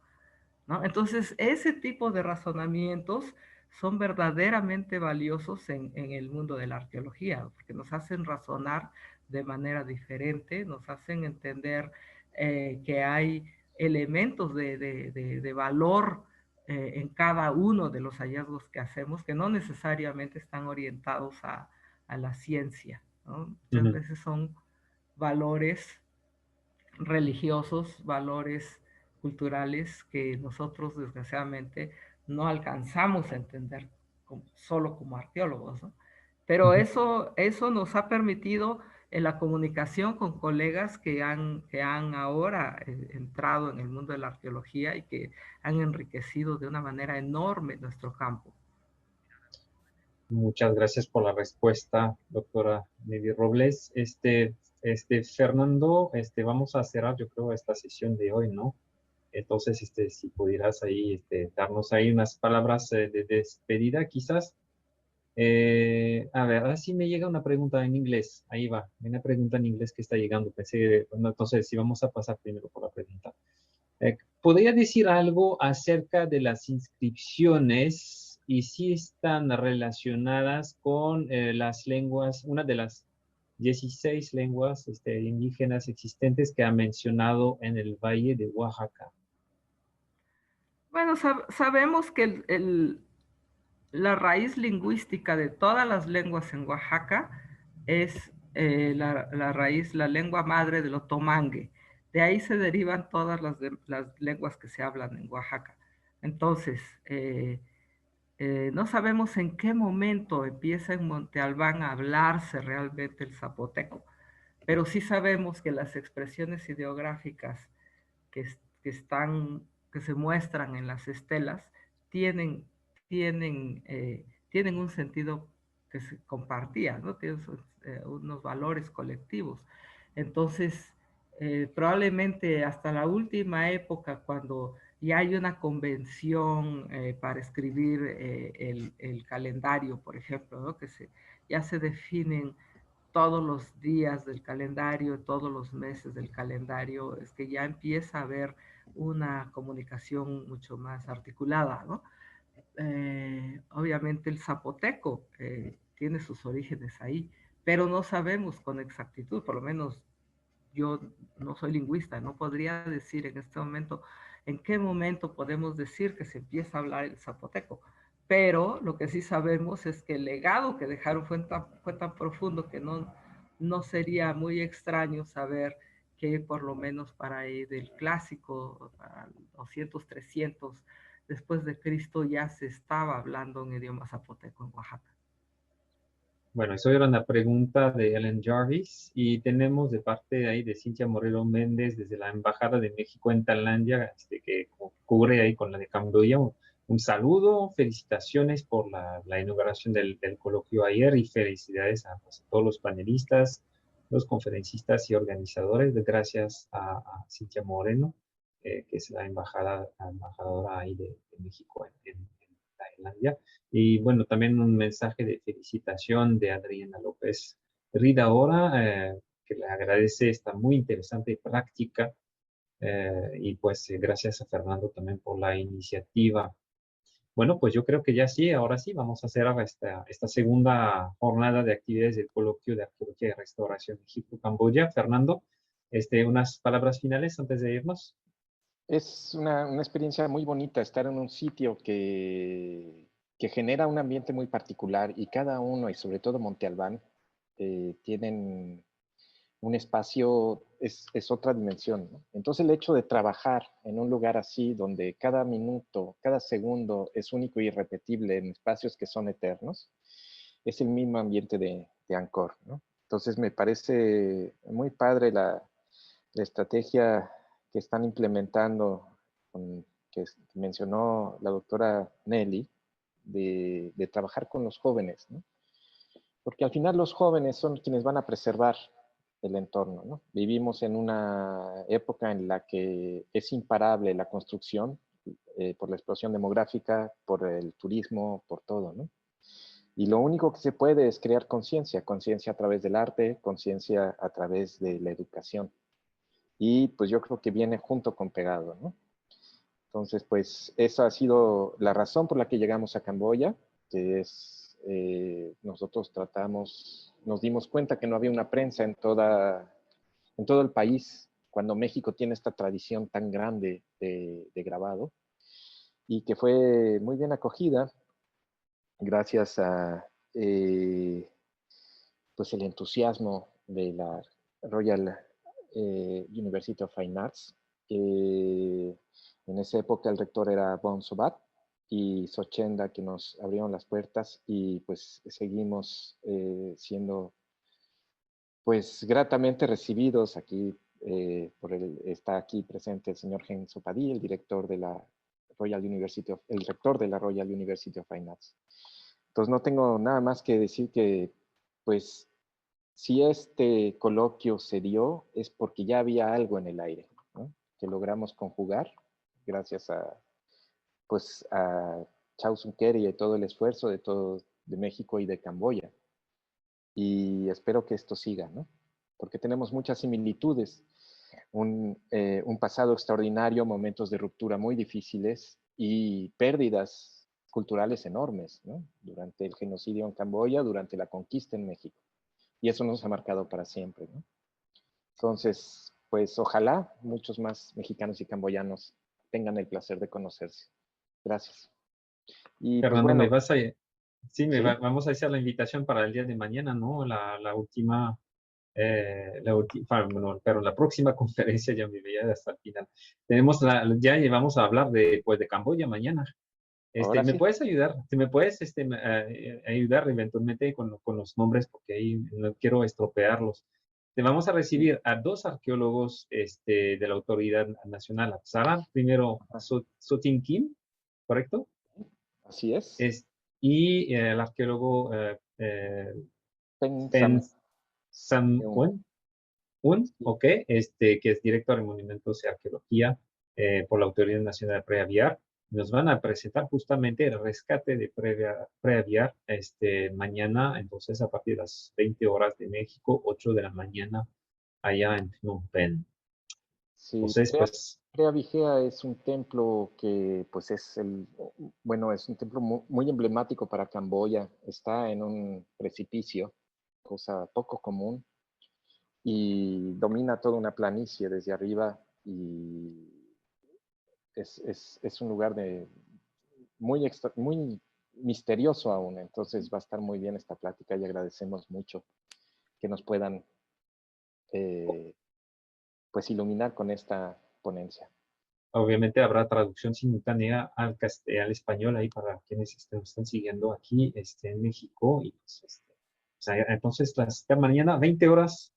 ¿no? Entonces, ese tipo de razonamientos son verdaderamente valiosos en el mundo de la arqueología, porque nos hacen razonar de manera diferente, nos hacen entender que hay elementos de valor en cada uno de los hallazgos que hacemos, que no necesariamente están orientados a la ciencia, ¿no? Muchas Ujú. veces son valores religiosos, valores culturales que nosotros desgraciadamente no alcanzamos a entender solo como arqueólogos, ¿no? Pero Ujú. eso nos ha permitido en la comunicación con colegas que han ahora entrado en el mundo de la arqueología y que han enriquecido de una manera enorme nuestro campo. Muchas gracias por la respuesta, doctora Nevi Robles. Fernando, vamos a cerrar, yo creo, esta sesión de hoy, ¿no? Entonces, si pudieras ahí, darnos ahí unas palabras de despedida, quizás. A ver, ahora sí me llega una pregunta en inglés. Ahí va, una pregunta en inglés que está llegando. Pensé, bueno, entonces, si vamos a pasar primero por la pregunta. ¿Podría decir algo acerca de las inscripciones y si están relacionadas con las lenguas, una de las 16 lenguas indígenas existentes que ha mencionado en el Valle de Oaxaca? Bueno, sabemos que la raíz lingüística de todas las lenguas en Oaxaca es la raíz, la lengua madre del otomangue. De ahí se derivan todas las lenguas que se hablan en Oaxaca. Entonces, no sabemos en qué momento empieza en Monte Albán a hablarse realmente el zapoteco, pero sí sabemos que las expresiones ideográficas que se muestran en las estelas tienen, tienen un sentido que se compartía, ¿no? Tienen unos valores colectivos. Entonces, probablemente hasta la última época, cuando ya hay una convención para escribir el calendario, por ejemplo, ¿no? Ya se definen todos los días del calendario, todos los meses del calendario, es que ya empieza a haber una comunicación mucho más articulada, ¿no? Obviamente el zapoteco tiene sus orígenes ahí, pero no sabemos con exactitud, por lo menos yo no soy lingüista, no podría decir en este momento en qué momento podemos decir que se empieza a hablar el zapoteco. Pero lo que sí sabemos es que el legado que dejaron fue tan profundo que no sería muy extraño saber que por lo menos para ahí del clásico, para 200, 300 después de Cristo, ya se estaba hablando en idioma zapoteco en Oaxaca. Bueno, eso era una pregunta de Ellen Jarvis y tenemos de parte ahí de Cintia Morelo Méndez desde la Embajada de México en Tailandia, que cubre ahí con la de Camboya. Un saludo, felicitaciones por la inauguración del coloquio ayer y felicidades a, pues, a todos los panelistas, los conferencistas y organizadores. Gracias a Cintia Moreno, que es la embajadora ahí de México en Tailandia. Tailandia. Y bueno, también un mensaje de felicitación de Adriana López Ridaura, que le agradece esta muy interesante práctica. Y pues gracias a Fernando también por la iniciativa. Bueno, pues yo creo que ya sí, ahora sí, vamos a hacer esta segunda jornada de actividades del coloquio de Arqueología y Restauración Egipto-Camboya. Fernando, unas palabras finales antes de irnos. Es una experiencia muy bonita estar en un sitio que genera un ambiente muy particular y cada uno, y sobre todo Monte Albán, tienen un espacio, es otra dimensión, ¿no? Entonces el hecho de trabajar en un lugar así, donde cada minuto, cada segundo es único y irrepetible en espacios que son eternos, es el mismo ambiente de Angkor, ¿no? Entonces me parece muy padre la estrategia que están implementando, que mencionó la doctora Nelly, de trabajar con los jóvenes, ¿no? Porque al final los jóvenes son quienes van a preservar el entorno, ¿no? Vivimos en una época en la que es imparable la construcción por la explosión demográfica, por el turismo, por todo, ¿no? Y lo único que se puede es crear conciencia, conciencia a través del arte, conciencia a través de la educación. Y pues yo creo que viene junto con pegado, ¿no? Entonces, pues esa ha sido la razón por la que llegamos a Camboya, que es, nosotros nos dimos cuenta que no había una prensa en todo el país, cuando México tiene esta tradición tan grande de grabado, y que fue muy bien acogida gracias a pues el entusiasmo de la Royal University of Fine Arts. En esa época el rector era Bon Sobat y Sochenda, que nos abrieron las puertas, y pues seguimos siendo pues gratamente recibidos aquí. Está aquí presente el señor Genso Padilla, el director de la el rector de la Royal University of Fine Arts. Entonces no tengo nada más que decir que pues si este coloquio se dio es porque ya había algo en el aire, ¿no? Que logramos conjugar gracias pues a Chau Sun Ker y a todo el esfuerzo de México y de Camboya. Y espero que esto siga, ¿no? Porque tenemos muchas similitudes. Un pasado extraordinario, momentos de ruptura muy difíciles y pérdidas culturales enormes, ¿no? Durante el genocidio en Camboya, durante la conquista en México. Y eso nos ha marcado para siempre, ¿no? Entonces, pues ojalá muchos más mexicanos y camboyanos tengan el placer de conocerse. Gracias. Y pues Fernando, bueno, sí, ¿sí? vamos a hacer la invitación para el día de mañana, ¿no? La última, bueno, pero la próxima conferencia ya me veía hasta el final. Ya vamos a hablar pues, de Camboya mañana. Ahora ¿Me sí. puedes ayudar? ¿Me puedes ayudar eventualmente con los nombres? Porque ahí no quiero estropearlos. Te vamos a recibir a dos arqueólogos de la Autoridad Nacional Apsara. Primero, Sotin Kim, ¿correcto? Así es. Y el arqueólogo Pen Pen Sam Sam Eun. Sí. ok, que es director de Monumentos y Arqueología por la Autoridad Nacional Preaviar. Nos van a presentar justamente el rescate de Preaviar mañana, entonces a partir de las 20 horas de México, 8 de la mañana, allá en Phnom Penh. Sí, Entonces, pues, Prea Vigea es un templo que pues es bueno, es un templo muy emblemático para Camboya. Está en un precipicio, cosa poco común, y domina toda una planicie desde arriba, y es un lugar muy misterioso aún. Entonces va a estar muy bien esta plática y agradecemos mucho que nos puedan eh, pues iluminar con esta ponencia. obviamente habrá traducción simultánea al español ahí para quienes nos están siguiendo aquí en México. Y pues, o sea, entonces, mañana, 20 horas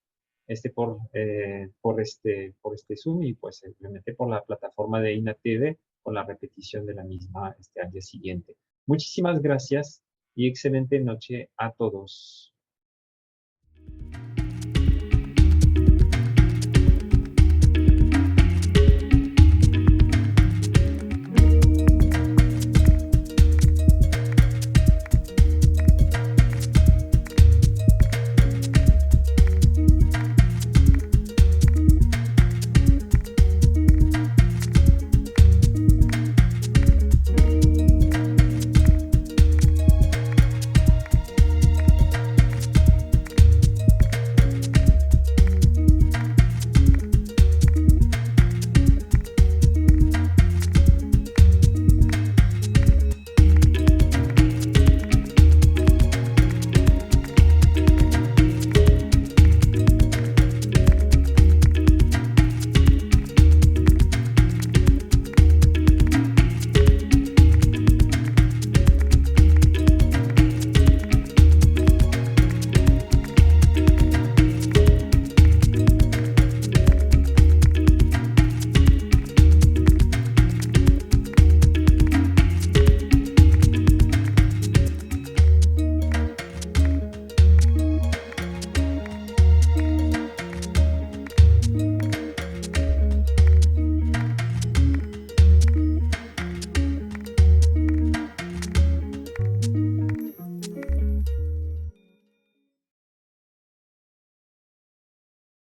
por este Zoom, y pues simplemente por la plataforma de INATV con la repetición de la misma al día siguiente. Muchísimas gracias y excelente noche a todos.